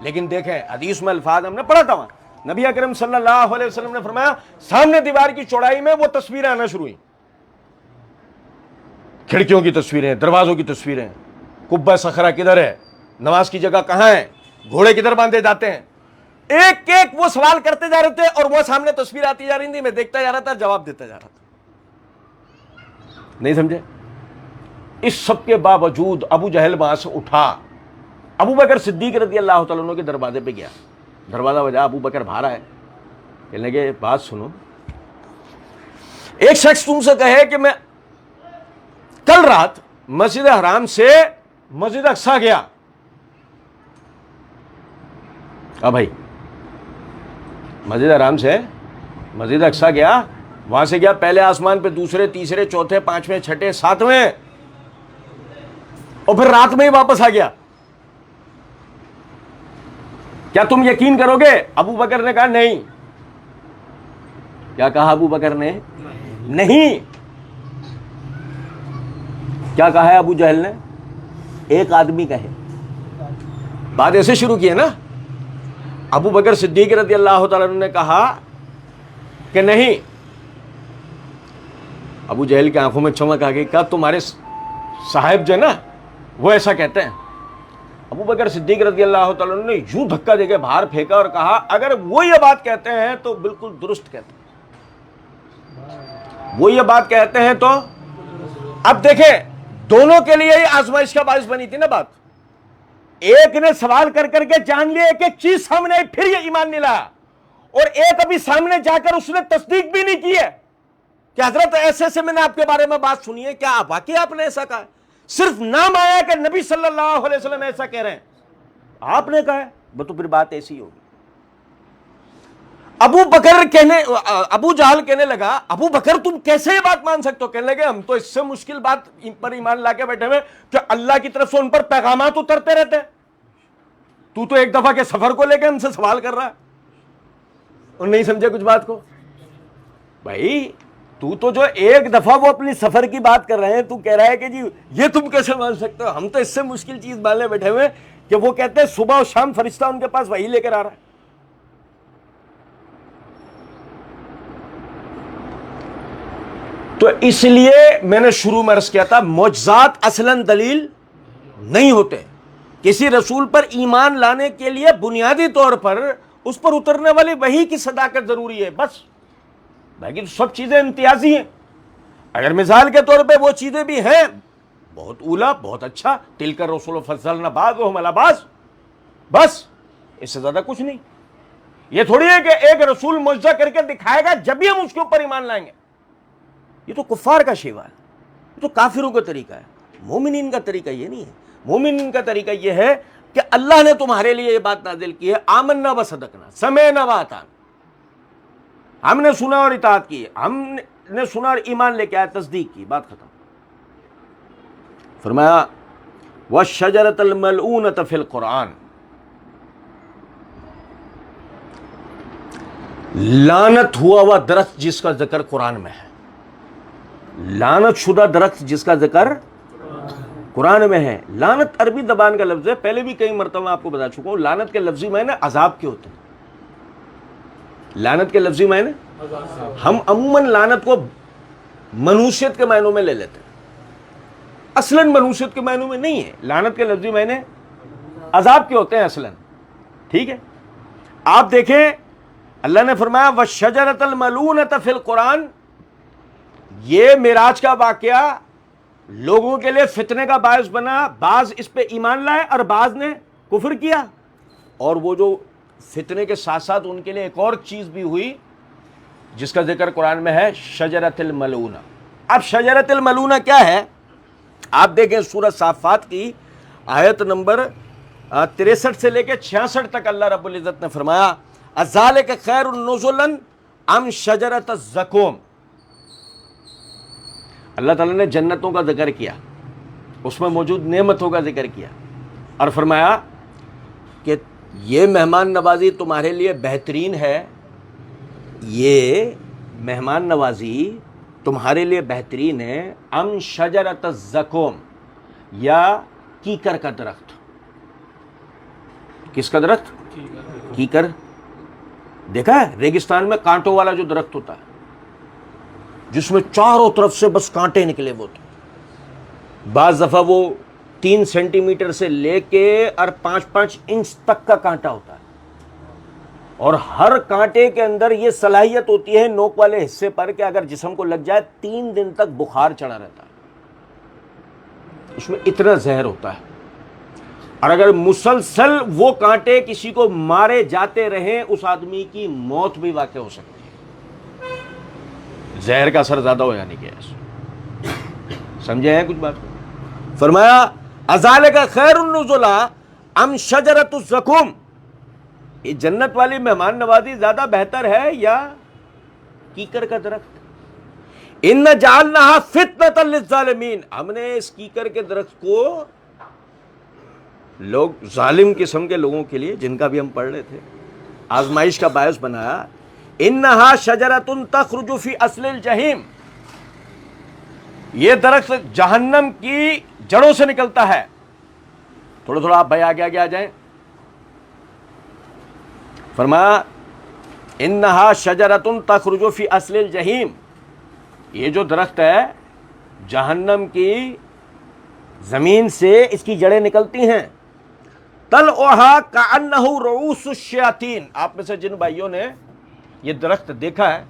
لیکن دیکھیں حدیث میں الفاظ ہم نے پڑھا تھا وہاں، نبی اکرم صلی اللہ علیہ وسلم نے فرمایا سامنے دیوار کی چوڑائی میں وہ تصویریں آنا شروع ہوئی، کھڑکیوں کی تصویریں، دروازوں کی تصویریں، قبہ صخرہ کدھر ہے، نماز کی جگہ کہاں ہے، گھوڑے کدھر باندھے جاتے ہیں. ایک ایک وہ سوال کرتے جا رہے تھے اور وہ سامنے تصویر آتی جا رہی تھی، میں دیکھتا جا رہا تھا، جواب دیتا جا رہا تھا. نہیں سمجھے؟ اس سب کے باوجود ابو جہل وہاں سے اٹھا، ابو بکر صدیق رضی اللہ تعالیٰ عنہ کے دروازے پہ گیا. دروازہ بجا، ابو بکر باہر آئے، کہنے لگے بات سنو، ایک شخص تم سے کہے کہ میں کل رات مسجد حرام سے مسجد اقصیٰ گیا. بھائی مسجد حرام سے مسجد اقصیٰ گیا، وہاں سے گیا پہلے آسمان پہ، دوسرے، تیسرے، چوتھے، پانچویں، چھٹے، ساتویں، اور پھر رات میں ہی واپس آ گیا. کیا تم یقین کرو گے؟ ابو بکر نے کہا نہیں. کیا کہا ابو بکر نے؟ نہیں. کیا کہا ہے ابو جہل نے؟ ایک آدمی کہے. بات ایسے شروع کی ہے نا. ابو بکر صدیق رضی اللہ تعالیٰ عنہ نے کہا کہ نہیں. ابو جہل کی آنکھوں میں چمک آ گئی. کہا تمہارے صاحب جو ہے نا وہ ایسا کہتے ہیں. ابو بکر صدیق رضی اللہ تعالیٰ عنہ نے یوں دھکا دے کے باہر پھینکا اور کہا اگر وہ یہ بات کہتے ہیں تو بالکل درست کہتے ہیں، وہ یہ بات کہتے ہیں تو. اب دیکھیں دونوں کے لیے ہی آزمائش کا باعث بنی تھی نا بات. ایک نے سوال کر کر کے جان لیا ایک ایک چیز سامنے آئی، پھر یہ ایمان نہیں لایا، اور ایک ابھی سامنے جا کر اس نے تصدیق بھی نہیں کی ہے کہ حضرت ایسے سے میں نے آپ کے بارے میں بات سنی ہے، کیا واقعی آپ نے ایسا کہا ہے؟ صرف نام آیا کہ نبی صلی اللہ علیہ وسلم ایسا کہہ رہے ہیں، آپ نے کہا ہے، وہ تو پھر بات ایسی ہوگی. ابو جہل کہنے لگا ابو بکر تم کیسے یہ بات مان سکتے ہو؟ کہنے لگے ہم تو اس سے مشکل بات پر ایمان لا کے بیٹھے ہوئے کہ اللہ کی طرف سے ان پر پیغامات اترتے رہتے ہیں. تو ایک دفعہ کے سفر کو لے کے ہم سے سوال کر رہا ہے اور نہیں سمجھے کچھ بات کو. بھائی تو جو ایک دفعہ وہ اپنی سفر کی بات کر رہے ہیں، تو کہہ رہا ہے کہ جی یہ تم کیسے مان سکتے ہو؟ ہم تو اس سے مشکل چیز ماننے بیٹھے ہوئے کہ وہ کہتے ہیں صبح اور شام فرشتہ ان کے پاس وحی لے کر آ رہا ہے. تو اس لیے میں نے شروع میں عرض کیا تھا معجزات اصلاً دلیل نہیں ہوتے. کسی رسول پر ایمان لانے کے لیے بنیادی طور پر اس پر اترنے والی وحی کی صداقت ضروری ہے، بس. باقی سب چیزیں امتیازی ہیں. اگر مثال کے طور پہ وہ چیزیں بھی ہیں بہت اولا، بہت اچھا، تلک الرسل فضلنا بعضهم علی بعض، بس اس سے زیادہ کچھ نہیں. یہ تھوڑی ہے کہ ایک رسول معجزہ کر کے دکھائے گا جب بھی ہم اس کے اوپر ایمان لائیں گے. یہ تو کفار کا شیوا ہے، یہ تو کافروں کا طریقہ ہے. مومنین کا طریقہ یہ نہیں ہے. مومنین کا طریقہ یہ ہے کہ اللہ نے تمہارے لیے یہ بات نازل کی ہے، آمنا و صدقنا، سمعنا و اطعنا، ہم نے سنا اور اطاعت کی، ہم نے سنا اور ایمان لے کے آیا، تصدیق کی، بات ختم. فرمایا وَالشَّجَرَةَ الْمَلْعُونَةَ فِي الْقُرْآنِ، لعنت ہوا ہوا درخت جس کا ذکر قرآن میں ہے. لعنت شدہ درخت جس کا ذکر قرآن میں ہے. لعنت عربی زبان کا لفظ ہے، پہلے بھی کئی مرتبہ آپ کو بتا چکا ہوں. لعنت کے لفظی معنی عذاب کے ہوتے ہیں. لعنت کے لفظی معنی ہم عموماً لعنت کو منوسیت کے معنوں میں لے لیتے ہیں، اصلاً منوسیت کے معنوں میں نہیں ہے. لعنت کے لفظی معنی عذاب کے ہوتے ہیں اصلاً. ٹھیک ہے، آپ دیکھیں اللہ نے فرمایا وَالشَّجَرَةَ الْمَلْعُونَةَ فِي الْقُرْآنِ. یہ معراج کا واقعہ لوگوں کے لیے فتنے کا باعث بنا. بعض اس پہ ایمان لائے اور بعض نے کفر کیا. اور وہ جو فتنے کے ساتھ ساتھ ان کے لیے ایک اور چیز بھی ہوئی جس کا ذکر قرآن میں ہے، شجرۃ الملعونہ. اب شجرۃ الملعونہ کیا ہے؟ آپ دیکھیں سورہ صافات کی آیت نمبر 63 سے لے کے 66 تک اللہ رب العزت نے فرمایا اذالک خیر نزلا ام شجرۃ الزقوم. اللہ تعالیٰ نے جنتوں کا ذکر کیا، اس میں موجود نعمتوں کا ذکر کیا اور فرمایا کہ یہ مہمان نوازی تمہارے لیے بہترین ہے، یہ مہمان نوازی تمہارے لیے بہترین ہے ام شجرۃ الزقوم، یا کیکر کا درخت۔ کس کا درخت؟ کیکر۔ دیکھا ہے ریگستان میں کانٹوں والا جو درخت ہوتا ہے، جس میں چاروں طرف سے بس کانٹے نکلے ہوتے ہیں، بعض دفعہ وہ 3 سینٹی میٹر سے لے کے اور 5 انچ تک کا کانٹا ہوتا ہے، اور ہر کانٹے کے اندر یہ صلاحیت ہوتی ہے نوک والے حصے پر کہ اگر جسم کو لگ جائے 3 دن تک بخار چڑھا رہتا ہے، اس میں اتنا زہر ہوتا ہے، اور اگر مسلسل وہ کانٹے کسی کو مارے جاتے رہیں اس آدمی کی موت بھی واقع ہو سکتی ہے، زہر کا اثر زیادہ ہو جانے کی ہے۔ سمجھے ہیں کچھ بات؟ فرمایا اذالک خیر النزلا ام شجرۃ الزقوم، یہ جنت والی مہمان نوازی زیادہ بہتر ہے یا کیکر کا درخت؟ ان جعلناها فتنۃ للظالمین، ہم نے اس کیکر کے درخت کو لوگ ظالم قسم کے لوگوں کے لیے، جن کا بھی ہم پڑھ رہے تھے، آزمائش کا باعث بنایا۔ انہا شجرۃ تخرج فی اصل الجحیم، یہ درخت جہنم کی جڑوں سے نکلتا ہے۔ تھوڑا تھوڑا آپ بھائی آگے آگے آ جائیں۔ فرمایا انہا شجرۃ تخرج فی اصل الجحیم، یہ جو درخت ہے جہنم کی زمین سے اس کی جڑیں نکلتی ہیں۔ طلعھا کأنہ رؤوس الشیاطین، آپ میں سے جن بھائیوں نے یہ درخت دیکھا ہے،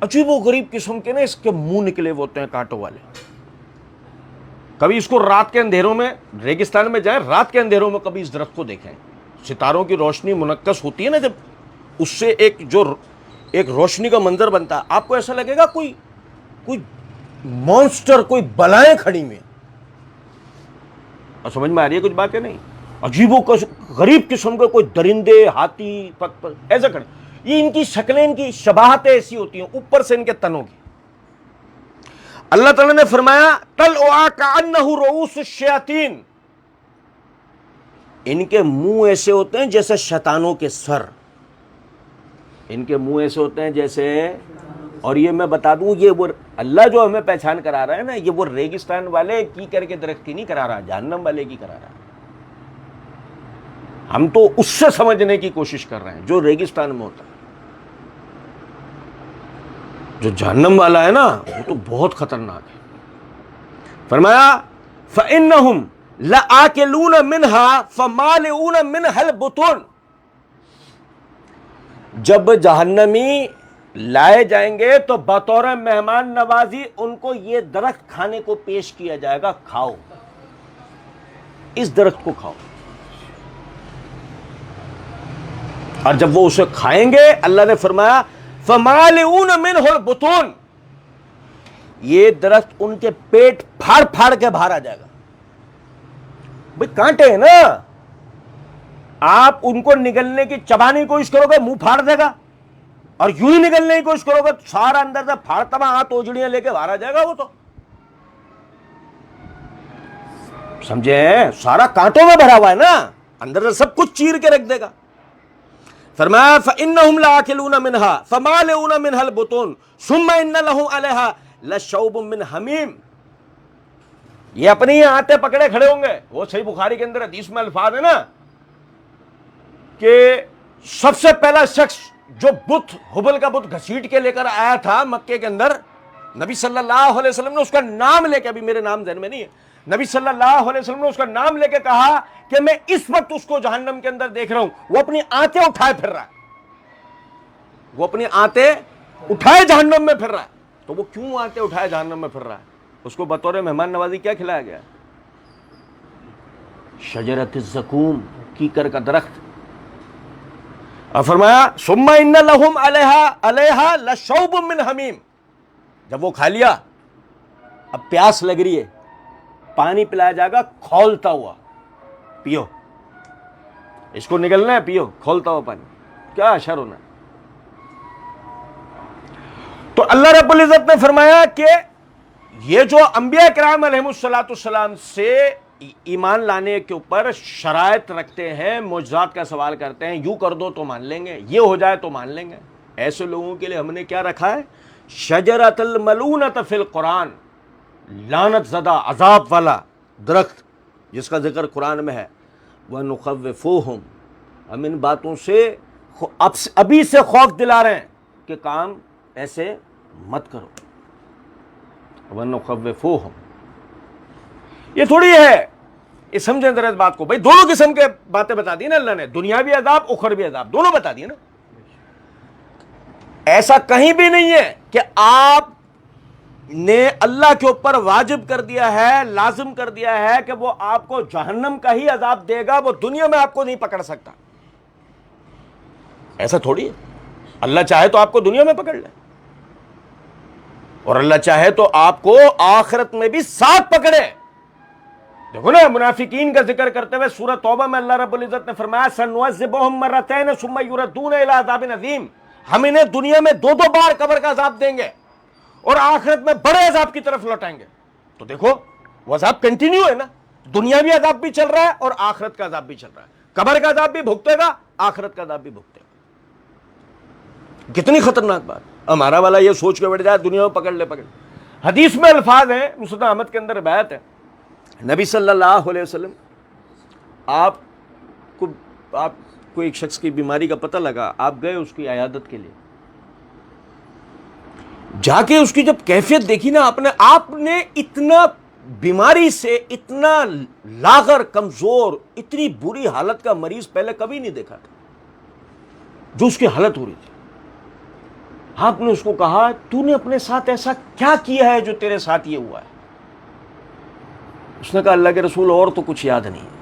عجیب و غریب قسم کے نا اس کے منہ نکلے ہوتے ہیں کانٹوں والے۔ کبھی اس کو رات کے اندھیروں میں، ریگستان میں جائیں، رات کے اندھیروں میں کبھی اس درخت کو دیکھیں، ستاروں کی روشنی منعکس ہوتی ہے نا، جب اس سے ایک روشنی کا منظر بنتا ہے، آپ کو ایسا لگے گا کوئی مونسٹر، کوئی بلائیں کھڑی ہوئی ہیں۔ اور سمجھ میں آ رہی ہے کچھ بات ہے؟ نہیں، عجیب و غریب قسم کے کوئی درندے، ہاتھی، ایسے کھڑے، یہ ان کی شکلیں، ان کی شباہتیں ایسی ہوتی ہیں اوپر سے ان کے تنوں کی۔ اللہ تعالیٰ نے فرمایا طلعھا کأنہ رؤوس الشیاطین، ان کے منہ ایسے ہوتے ہیں جیسے شیطانوں کے سر، ان کے منہ ایسے ہوتے ہیں جیسے، اور یہ میں بتا دوں، یہ وہ اللہ جو ہمیں پہچان کرا رہا ہے نا، یہ وہ ریگستان والے کی کر کے درخت کی نہیں کرا رہا، جہنم والے کی کرا رہا ہے۔ ہم تو اس سے سمجھنے کی کوشش کر رہے ہیں جو ریگستان میں ہوتا ہے، جو جہنم والا ہے نا وہ تو بہت خطرناک ہے۔ فرمایا فَإِنَّهُمْ لَآكِلُونَ مِنْهَا فَمَالِئُونَ مِنْهَا الْبُطُونَ، جب جہنمی لائے جائیں گے تو بطور مہمان نوازی ان کو یہ درخت کھانے کو پیش کیا جائے گا، کھاؤ، اس درخت کو کھاؤ۔ اور جب وہ اسے کھائیں گے، اللہ نے فرمایا فَمَالِئُونَ مِنْهُ الْبُطُونَ، یہ درخت ان کے پیٹ پھاڑ پھاڑ کے باہر آ جائے گا۔ بھئی کانٹے ہیں نا، آپ ان کو نگلنے کی، چبانے کی کوشش کرو گے منہ پھاڑ دے گا، اور یوں ہی نگلنے کی کوشش کرو گے سارا اندر سے پھاڑتا ہوا ہاتھ اوجڑیاں لے کے باہر آ جائے گا وہ تو، سمجھے؟ سارا کانٹوں میں بھرا ہوا ہے نا، اندر سے سب کچھ چیر کے رکھ دے گا۔ فرمایا فَإِنَّهُمْ لَآكِلُونَ مِنْهَا فَمَالِئُونَ مِنْهَا الْبُطُونَ ثُمَّ إِنَّ لَهُمْ عَلَيْهَا لَشَوْبٌ مِّنْ حَمِيمٍ، یہ اپنی ہی آتے پکڑے کھڑے ہوں گے۔ وہ صحیح بخاری کے اندر حدیث میں الفاظ ہے نا کہ سب سے پہلا شخص جو بت، حبل کا بت گھسیٹ کے لے کر آیا تھا مکے کے اندر، نبی صلی اللہ علیہ وسلم نے اس کا نام لے کے، ابھی میرے نام ذہن میں نہیں ہے، نبی صلی اللہ علیہ وسلم نے اس کا نام لے کے کہا کہ میں اس وقت اس کو جہنم کے اندر دیکھ رہا ہوں، وہ اپنی آنتیں اٹھائے پھر رہا ہے، وہ اپنی آنتیں اٹھائے جہنم میں پھر رہا ہے۔ تو وہ کیوں آنتیں اٹھائے جہنم میں پھر رہا ہے؟ اس کو بطور مہمان نوازی کیا کھلایا گیا؟ شجرۃ الزقوم، کیکر کا درخت۔ اور فرمایا ثم ان لہم علیہا لشوب من حمیم، جب وہ کھا لیا، اب پیاس لگ رہی ہے، پانی پلایا جائے گا کھولتا ہوا، پیو، اس کو نگلنا ہے، پیو کھولتا ہوا پانی، کیا اشر ہونا ہے۔ تو اللہ رب العزت نے فرمایا کہ یہ جو انبیاء کرام علیہم السلام سے ایمان لانے کے اوپر شرائط رکھتے ہیں، معجزات کا سوال کرتے ہیں، یوں کر دو تو مان لیں گے، یہ ہو جائے تو مان لیں گے، ایسے لوگوں کے لیے ہم نے کیا رکھا ہے؟ شجرۃ الملونۃ فی القرآن، لعنت زدہ عذاب والا درخت جس کا ذکر قرآن میں ہے۔ وَنُخَوِّفُوهُمْ، ہم ان باتوں سے ابھی سے خوف دلا رہے ہیں کہ کام ایسے مت کرو۔ وَنُخَوِّفُوهُمْ، یہ تھوڑی ہے، یہ سمجھیں ذرا اس بات کو، بھائی دونوں قسم کے باتیں بتا دی نا اللہ نے، دنیاوی عذاب اخروی عذاب دونوں بتا دیے نا۔ ایسا کہیں بھی نہیں ہے کہ آپ نے اللہ کے اوپر واجب کر دیا ہے، لازم کر دیا ہے کہ وہ آپ کو جہنم کا ہی عذاب دے گا، وہ دنیا میں آپ کو نہیں پکڑ سکتا، ایسا تھوڑی ہے۔ اللہ چاہے تو آپ کو دنیا میں پکڑ لے، اور اللہ چاہے تو آپ کو آخرت میں بھی ساتھ پکڑے۔ دیکھو نا منافقین کا ذکر کرتے ہوئے سورہ توبہ میں اللہ رب العزت نے فرمایا سنعذبہم مرتین ثم یردون الی عذاب عظیم، ہم انہیں دنیا میں دو دو بار قبر کا عذاب دیں گے اور آخرت میں بڑے عذاب کی طرف لوٹائیں گے۔ تو دیکھو وہ عذاب کنٹینیو ہے نا، دنیاوی عذاب بھی چل رہا ہے اور آخرت کا عذاب بھی چل رہا ہے، قبر کا عذاب بھی بھگتے گا، آخرت کا عذاب بھی بھگتے گا۔ کتنی خطرناک بات، ہمارا والا یہ سوچ کے بیٹھ جائے دنیا میں پکڑ لے پکڑ۔ حدیث میں الفاظ ہیں، مسند احمد کے اندر روایت ہے، نبی صلی اللہ علیہ وسلم آپ کو ایک شخص کی بیماری کا پتہ لگا، آپ گئے اس کی عیادت کے لیے، جا کے اس کی جب کیفیت دیکھی نا آپ نے اتنا بیماری سے اتنا لاغر کمزور اتنی بری حالت کا مریض پہلے کبھی نہیں دیکھا تھا، جو اس کی حالت ہو رہی تھی۔ آپ نے اس کو کہا تو نے اپنے ساتھ ایسا کیا کیا ہے جو تیرے ساتھ یہ ہوا ہے؟ اس نے کہا اللہ کے رسول اور تو کچھ یاد نہیں ہے،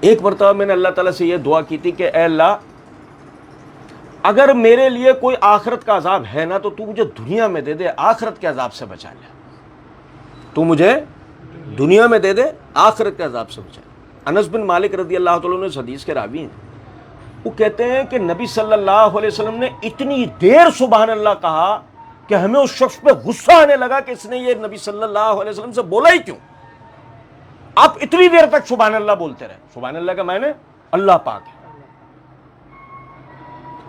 ایک مرتبہ میں نے اللہ تعالیٰ سے یہ دعا کی تھی کہ اے اللہ اگر میرے لیے کوئی آخرت کا عذاب ہے نا تو تو مجھے دنیا میں دے دے، آخرت کے عذاب سے بچا لے، تو مجھے دنیا میں دے دے، آخرت کے عذاب سے بچا لے۔ انس بن مالک رضی اللہ تعالیٰ عنہ اس حدیث کے راوی ہیں، وہ کہتے ہیں کہ نبی صلی اللہ علیہ وسلم نے اتنی دیر سبحان اللہ کہا کہ ہمیں اس شخص پہ غصہ آنے لگا کہ اس نے یہ نبی صلی اللہ علیہ وسلم سے بولا ہی کیوں؟ آپ اتنی دیر تک سبحان اللہ بولتے رہے۔ سبحان اللہ کا معنی اللہ پاک ہے،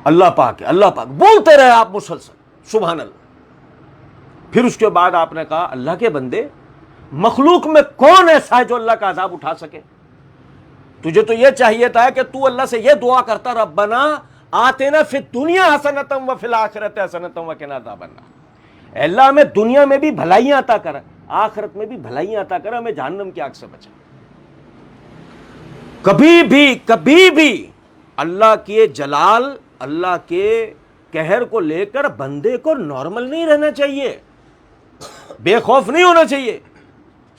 اللہ پاک ہے، اللہ پاک بولتے رہے آپ مسلسل سبحان اللہ۔ پھر اس کے بعد آپ نے کہا اللہ کے بندے مخلوق میں کون ایسا ہے جو اللہ کا عذاب اٹھا سکے؟ تجھے تو یہ چاہیے تھا کہ تو اللہ سے یہ دعا کرتا ربنا آتنا فی الدنیا حسنۃ وفی الآخرۃ حسنۃ وقنا عذاب النار، اے اللہ ہمیں دنیا میں بھی بھلائیاں عطا کر، آخرت میں بھی بھلائیاں عطا کر، ہمیں جہنم کی آگ سے بچا۔ کبھی بھی اللہ کے جلال، اللہ کے قہر کو لے کر بندے کو نارمل نہیں رہنا چاہیے، بے خوف نہیں ہونا چاہیے۔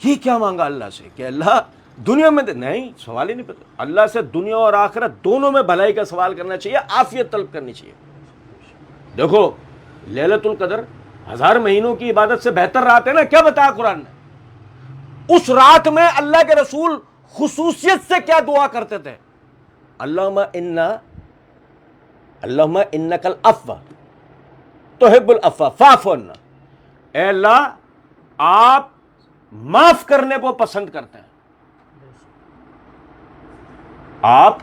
یہ کیا مانگا اللہ سے کہ اللہ دنیا میں نہیں، سوال ہی نہیں پتا، اللہ سے دنیا اور آخرت دونوں میں بھلائی کا سوال کرنا چاہیے، عافیت طلب کرنی چاہیے۔ دیکھو لیلۃ القدر 1000 مہینوں کی عبادت سے بہتر رات ہے نا، کیا بتایا قرآن نے؟ اس رات میں اللہ کے رسول خصوصیت سے کیا دعا کرتے تھے؟ اللہم انک العفو تحب العفو فاعف عنا، اے اللہ آپ معاف کرنے کو پسند کرتے ہیں، آپ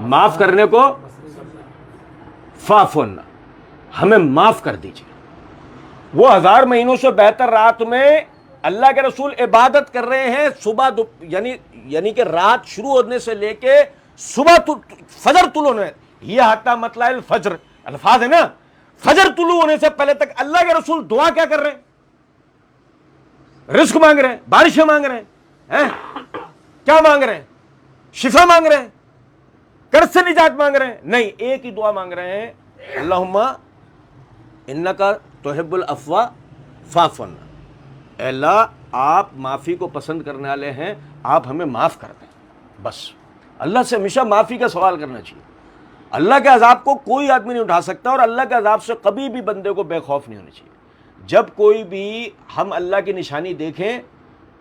معاف کرنے کو، فاعف عنا ہمیں معاف کر دیجیے۔ وہ 1000 مہینوں سے بہتر رات میں اللہ کے رسول عبادت کر رہے ہیں، صبح یعنی کہ رات شروع ہونے سے لے کے صبح فجر طلوع ہونے، یہ حتی مطلع الفجر الفاظ ہے نا، فجر طلوع ہونے سے پہلے تک اللہ کے رسول دعا کیا کر رہے ہیں؟ رزق مانگ رہے ہیں، بارشیں مانگ رہے ہیں، کیا مانگ رہے ہیں؟ شفا مانگ رہے ہیں، قرض سے نجات مانگ رہے ہیں؟ نہیں، ایک ہی دعا مانگ رہے ہیں، اللہم انک تحب العفو فاعف عنا، اے اللہ آپ معافی کو پسند کرنے والے ہیں، آپ ہمیں معاف کر دیں۔ بس اللہ سے ہمیشہ معافی کا سوال کرنا چاہیے۔ اللہ کے عذاب کو کوئی آدمی نہیں اٹھا سکتا، اور اللہ کے عذاب سے کبھی بھی بندے کو بے خوف نہیں ہونا چاہیے۔ جب کوئی بھی ہم اللہ کی نشانی دیکھیں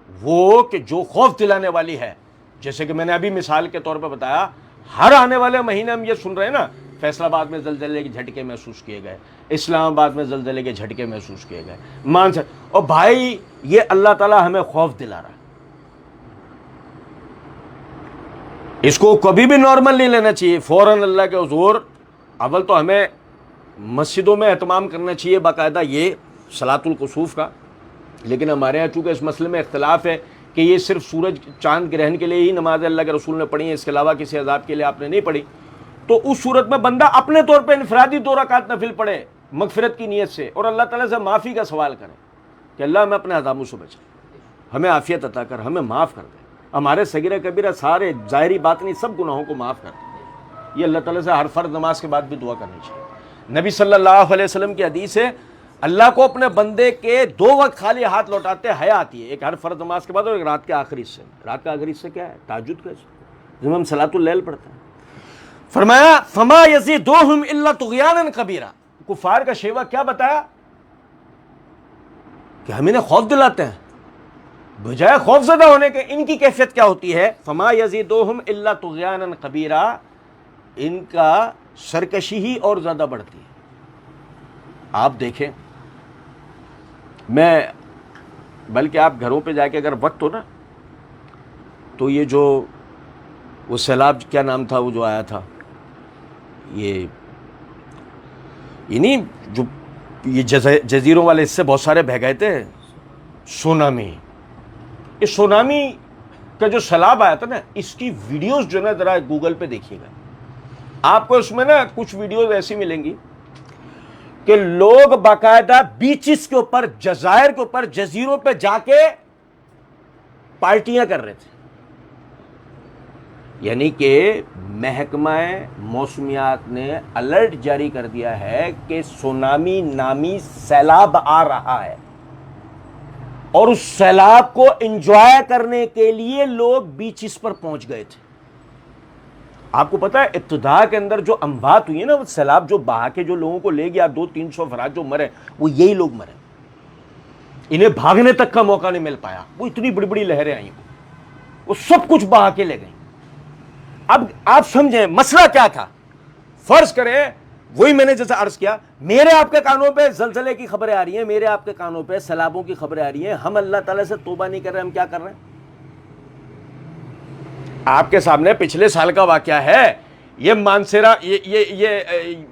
وہ کہ جو خوف دلانے والی ہے، جیسے کہ میں نے ابھی مثال کے طور پہ بتایا، ہر آنے والے مہینے ہم یہ سن رہے ہیں نا، فیصل آباد میں زلزلے کے جھٹکے محسوس کیے گئے، اسلام آباد میں زلزلے کے جھٹکے محسوس کیے گئے، اور بھائی یہ اللہ تعالیٰ ہمیں خوف دلا رہا ہے، اس کو کبھی بھی نارمل نہیں لینا چاہیے۔ فوراً اللہ کے حضور اول تو ہمیں مسجدوں میں اہتمام کرنا چاہیے باقاعدہ یہ صلاۃ الکسوف کا، لیکن ہمارے یہاں چونکہ اس مسئلے میں اختلاف ہے کہ یہ صرف سورج چاند گرہن کے لیے ہی نماز اللہ کے رسول نے پڑھی ہے، اس کے علاوہ کسی عذاب کے لیے آپ نے نہیں پڑھی، تو اس صورت میں بندہ اپنے طور پہ انفرادی 2 رکعت نفل پڑھے مغفرت کی نیت سے، اور اللہ تعالیٰ سے معافی کا سوال کرے کہ اللہ ہمیں اپنے عذابوں سے بچا، ہمیں عافیت عطا کر، ہمیں معاف کر دے، ہمارے صغیرہ کبیرہ سارے ظاہری باطنی سب گناہوں کو معاف کر دے۔ یہ اللہ تعالیٰ سے ہر فرض نماز کے بعد بھی دعا کرنی چاہیے۔ نبی صلی اللہ علیہ وسلم کی حدیث ہے اللہ کو اپنے بندے کے 2 وقت خالی ہاتھ لوٹاتے حیا آتی ہے، ایک ہر فرض نماز کے بعد اور ایک رات کے آخری حصے میں۔ رات کا آخری حصہ کیا ہے؟ تہجد کا حصہ، جب ہم صلاۃ اللیل پڑھتے ہیں۔ فرمایا فما یزیدوہم الا طغیانا کبیرا، کفار کا شیوہ کیا بتایا کہ ہم انہیں خوف دلاتے ہیں، بجائے خوف زدہ ہونے کے ان کی کیفیت کیا ہوتی ہے؟ فما یزیدوہم الا طغیانا کبیرا، ان کا سرکشی ہی اور زیادہ بڑھتی ہے۔ آپ دیکھیں، میں بلکہ آپ گھروں پہ جا کے اگر وقت ہو نا تو یہ جو وہ سیلاب کیا نام تھا وہ جو آیا تھا، یہ نہیں جو یہ جزیروں والے اس سے بہت سارے بہہ گئے تھے، سونامی، اس سونامی کا جو سیلاب آیا تھا نا، اس کی ویڈیوز جو نا ذرا گوگل پہ دیکھیے گا، آپ کو اس میں نا کچھ ویڈیوز ایسی ملیں گی کہ لوگ باقاعدہ بیچز کے اوپر، جزائر کے اوپر، جزیروں پہ جا کے پارٹیاں کر رہے تھے۔ یعنی کہ محکمہ موسمیات نے الرٹ جاری کر دیا ہے کہ سونامی نامی سیلاب آ رہا ہے، اور اس سیلاب کو انجوائے کرنے کے لیے لوگ بیچز پر پہنچ گئے تھے۔ آپ کو پتا ہے ابتدا کے اندر جو اموات ہوئی ہے نا، وہ سیلاب جو بہا کے جو لوگوں کو لے گیا، 200-300 افراد جو مرے، وہ یہی لوگ مرے، انہیں بھاگنے تک کا موقع نہیں مل پایا، وہ اتنی بڑی بڑی لہریں آئیں، وہ سب کچھ بہا کے لے گئیں۔ اب آپ سمجھیں مسئلہ کیا تھا، فرض کریں وہی میں نے جیسے عرض کیا، میرے آپ کے کانوں پہ زلزلے کی خبریں آ رہی ہیں، میرے آپ کے کانوں پہ سیلابوں کی خبریں آ رہی ہیں، ہم اللہ تعالیٰ سے توبہ نہیں کر رہے، ہم کیا کر رہے ہیں؟ آپ کے سامنے پچھلے سال کا واقعہ ہے، یہ مانسیرا، یہ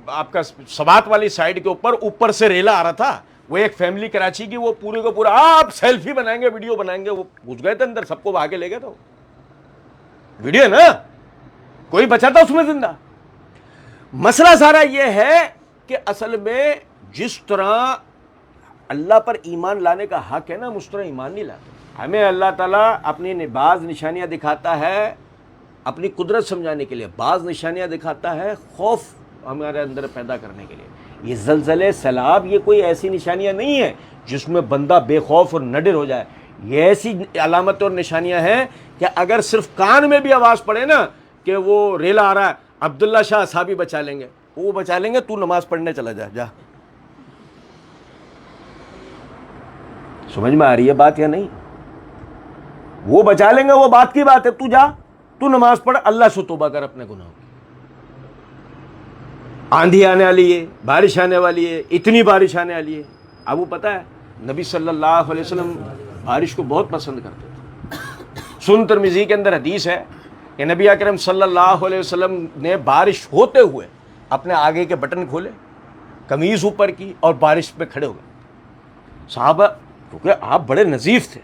آپ کا سوات والی سائیڈ کے اوپر سے ریلا آ رہا تھا، وہ ایک فیملی کراچی کی، وہ پورے کو پورا آپ سیلفی بنائیں گے، ویڈیو بنائیں گے، وہ گھس گئے تھے اندر، سب کو بھاگ کے لے گئے تھے، ویڈیو ہے نا، کوئی بچا تھا اس میں زندہ؟ مسئلہ سارا یہ ہے کہ اصل میں جس طرح اللہ پر ایمان لانے کا حق ہے نا، ہم اس طرح ایمان نہیں لاتے۔ ہمیں اللہ تعالیٰ اپنی بعض نشانیاں دکھاتا ہے اپنی قدرت سمجھانے کے لیے، بعض نشانیاں دکھاتا ہے خوف ہمارے اندر پیدا کرنے کے لیے۔ یہ زلزلے، سیلاب، یہ کوئی ایسی نشانیاں نہیں ہیں جس میں بندہ بے خوف اور نڈر ہو جائے، یہ ایسی علامتیں اور نشانیاں ہیں کہ اگر صرف کان میں بھی آواز پڑے نا کہ وہ ریلا آ رہا ہے، عبداللہ شاہ صحابی بچا لیں گے، وہ بچا لیں گے، تو نماز پڑھنے چلا جا۔ سمجھ میں آ رہی ہے بات یا نہیں؟ وہ بچا لیں گے، وہ بات کی بات ہے، تو جا، تو نماز پڑھ، اللہ سے توبہ کر اپنے گناہوں کی۔ آندھی آنے والی ہے، بارش آنے والی ہے، اتنی بارش آنے والی ہے۔ اب وہ پتہ ہے نبی صلی اللہ علیہ وسلم بارش کو بہت پسند کرتے تھے۔ سنن ترمذی کے اندر حدیث ہے کہ نبی اکرم صلی اللہ علیہ وسلم نے بارش ہوتے ہوئے اپنے آگے کے بٹن کھولے، قمیض اوپر کی، اور بارش پہ کھڑے ہو گئے۔ صحابہ، کیونکہ آپ بڑے نظیف تھے،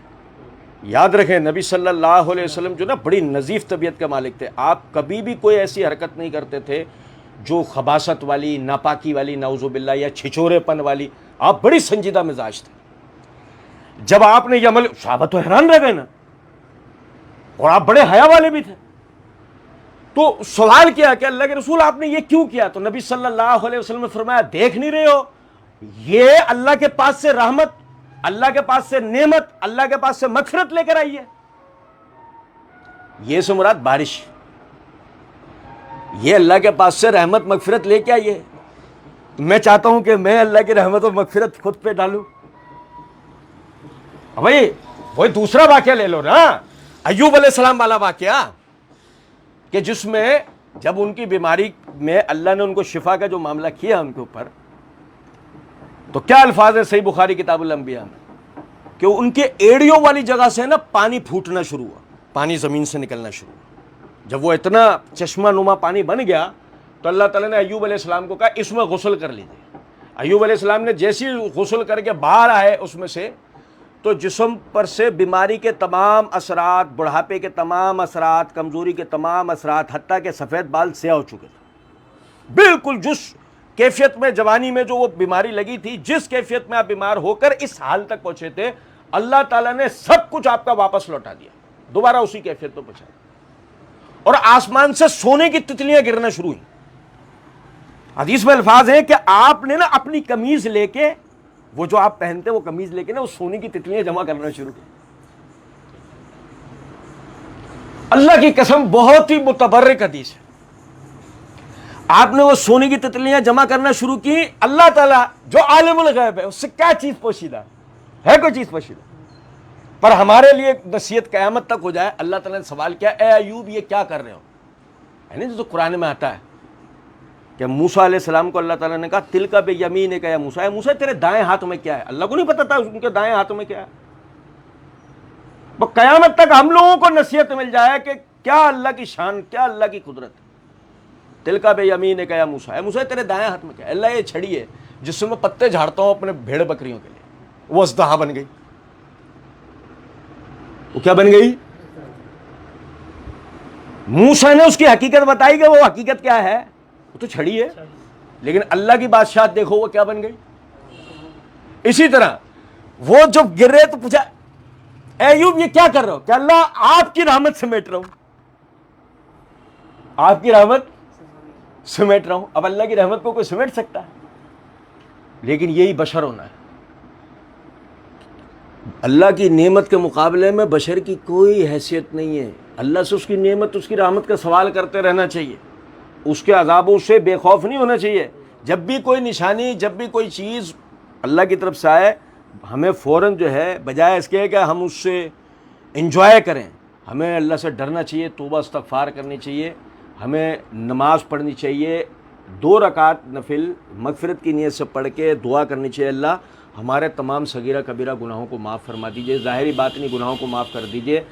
یاد رکھیں نبی صلی اللہ علیہ وسلم جو نا بڑی نظیف طبیعت کے مالک تھے، آپ کبھی بھی کوئی ایسی حرکت نہیں کرتے تھے جو خباثت والی، ناپاکی والی، نعوذ باللہ، یا چھچورے پن والی، آپ بڑی سنجیدہ مزاج تھے۔ جب آپ نے یہ عمل، صحابہ تو حیران رہ گئے نا، اور آپ بڑے حیا والے بھی تھے، تو سوال کیا کہ اللہ کے رسول آپ نے یہ کیوں کیا؟ تو نبی صلی اللہ علیہ وسلم نے فرمایا، دیکھ نہیں رہے ہو، یہ اللہ کے پاس سے رحمت، اللہ کے پاس سے نعمت، اللہ کے پاس سے مغفرت لے کر آئی ہے۔ یہ سے مراد بارش، یہ اللہ کے پاس سے رحمت مغفرت لے کے آئی ہے۔ میں چاہتا ہوں کہ میں اللہ کی رحمت و مغفرت خود پہ ڈالوں۔ بھائی وہی دوسرا واقعہ لے لو نا، ایوب علیہ السلام والا واقعہ، کہ جس میں جب ان کی بیماری میں اللہ نے ان کو شفا کا جو معاملہ کیا ان کے اوپر، تو کیا الفاظ ہے صحیح بخاری کتاب الانبیاء میں کہ ان کے ایڑیوں والی جگہ سے نا پانی پھوٹنا شروع ہوا، پانی زمین سے نکلنا شروع ہوا۔ جب وہ اتنا چشمہ نما پانی بن گیا تو اللہ تعالیٰ نے ایوب علیہ السلام کو کہا اس میں غسل کر لیجیے۔ ایوب علیہ السلام نے جیسی غسل کر کے باہر آئے اس میں سے تو جسم پر سے بیماری کے تمام اثرات، بڑھاپے کے تمام اثرات، کمزوری کے تمام اثرات، حتیٰ کہ سفید بال سیاہ ہو چکے تھے. بالکل جس کیفیت میں جوانی میں جو وہ بیماری لگی تھی، جس کیفیت میں آپ بیمار ہو کر اس حال تک پہنچے تھے، اللہ تعالیٰ نے سب کچھ آپ کا واپس لوٹا دیا، دوبارہ اسی کیفیت پہ پہنچایا. اور آسمان سے سونے کی تتلیاں گرنا شروع ہوئی. حدیث میں الفاظ ہیں کہ آپ نے نا اپنی قمیض لے کے، وہ جو آپ پہنتے وہ قمیض لے کے نا وہ سونے کی تتلیاں جمع کرنا شروع کی. اللہ کی قسم بہت ہی متبرک حدیث ہے. آپ نے وہ سونے کی تتلیاں جمع کرنا شروع کی. اللہ تعالیٰ جو عالم الغیب ہے اس سے کیا چیز پوشیدہ ہے کوئی چیز پوشیدہ؟ پر ہمارے لیے نصیحت قیامت تک ہو جائے. اللہ تعالیٰ نے سوال کیا، اے ایوب یہ کیا کر رہے ہو؟ یعنی جو قرآن میں آتا ہے کہ موسیٰ علیہ السلام کو اللہ تعالیٰ نے کہا تلک بیمینک یا موسیٰ، اے موسیٰ تیرے دائیں ہاتھ میں کیا ہے؟ اللہ کو نہیں پتا تھا ان کے دائیں ہاتھ میں کیا ہے. وہ قیامت تک ہم لوگوں کو نصیحت مل جائے کہ کیا اللہ کی شان، کیا اللہ کی قدرت. تلک بیمینک یا موسیٰ، اے موسیٰ تیرے دائیں ہاتھ میں کیا ہے؟ اللہ یہ چھڑی ہے جس سے میں پتے جھاڑتا ہوں اپنے بھیڑ بکریوں کے لیے. وہ اژدہا بن گئی. وہ کیا بن گئی؟ موسیٰ نے اس کی حقیقت بتائی کہ وہ حقیقت کیا ہے، وہ تو چھڑی ہے. لیکن اللہ کی بادشاہت دیکھو وہ کیا بن گئی. اسی طرح وہ جب گر رہے تو پوچھا اے ایوب یہ کیا کر رہے ہو؟ کہ اللہ آپ کی رحمت سمیٹ رہا ہوں، آپ کی رحمت سمیٹ رہا ہوں. اب اللہ کی رحمت کو کوئی سمیٹ سکتا ہے؟ لیکن یہی بشر ہونا ہے. اللہ کی نعمت کے مقابلے میں بشر کی کوئی حیثیت نہیں ہے. اللہ سے اس کی نعمت، اس کی رحمت کا سوال کرتے رہنا چاہیے. اس کے عذابوں سے بے خوف نہیں ہونا چاہیے. جب بھی کوئی نشانی، جب بھی کوئی چیز اللہ کی طرف سے آئے، ہمیں فوراً جو ہے بجائے اس کے کہ ہم اس سے انجوائے کریں، ہمیں اللہ سے ڈرنا چاہیے، توبہ استغفار کرنی چاہیے، ہمیں نماز پڑھنی چاہیے، 2 رکعت نفل مغفرت کی نیت سے پڑھ کے دعا کرنی چاہیے، اللہ ہمارے تمام صغیرہ کبیرہ گناہوں کو معاف فرما دیجئے، ظاہری باطنی گناہوں کو معاف کر دیجئے،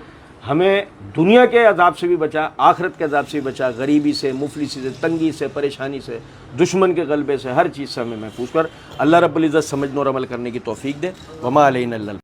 ہمیں دنیا کے عذاب سے بھی بچا، آخرت کے عذاب سے بھی بچا، غریبی سے، مفلسی سے، تنگی سے، پریشانی سے، دشمن کے غلبے سے، ہر چیز سے ہمیں محفوظ کر. اللہ رب العزت سمجھنے اور عمل کرنے کی توفیق دے. وما علینا الا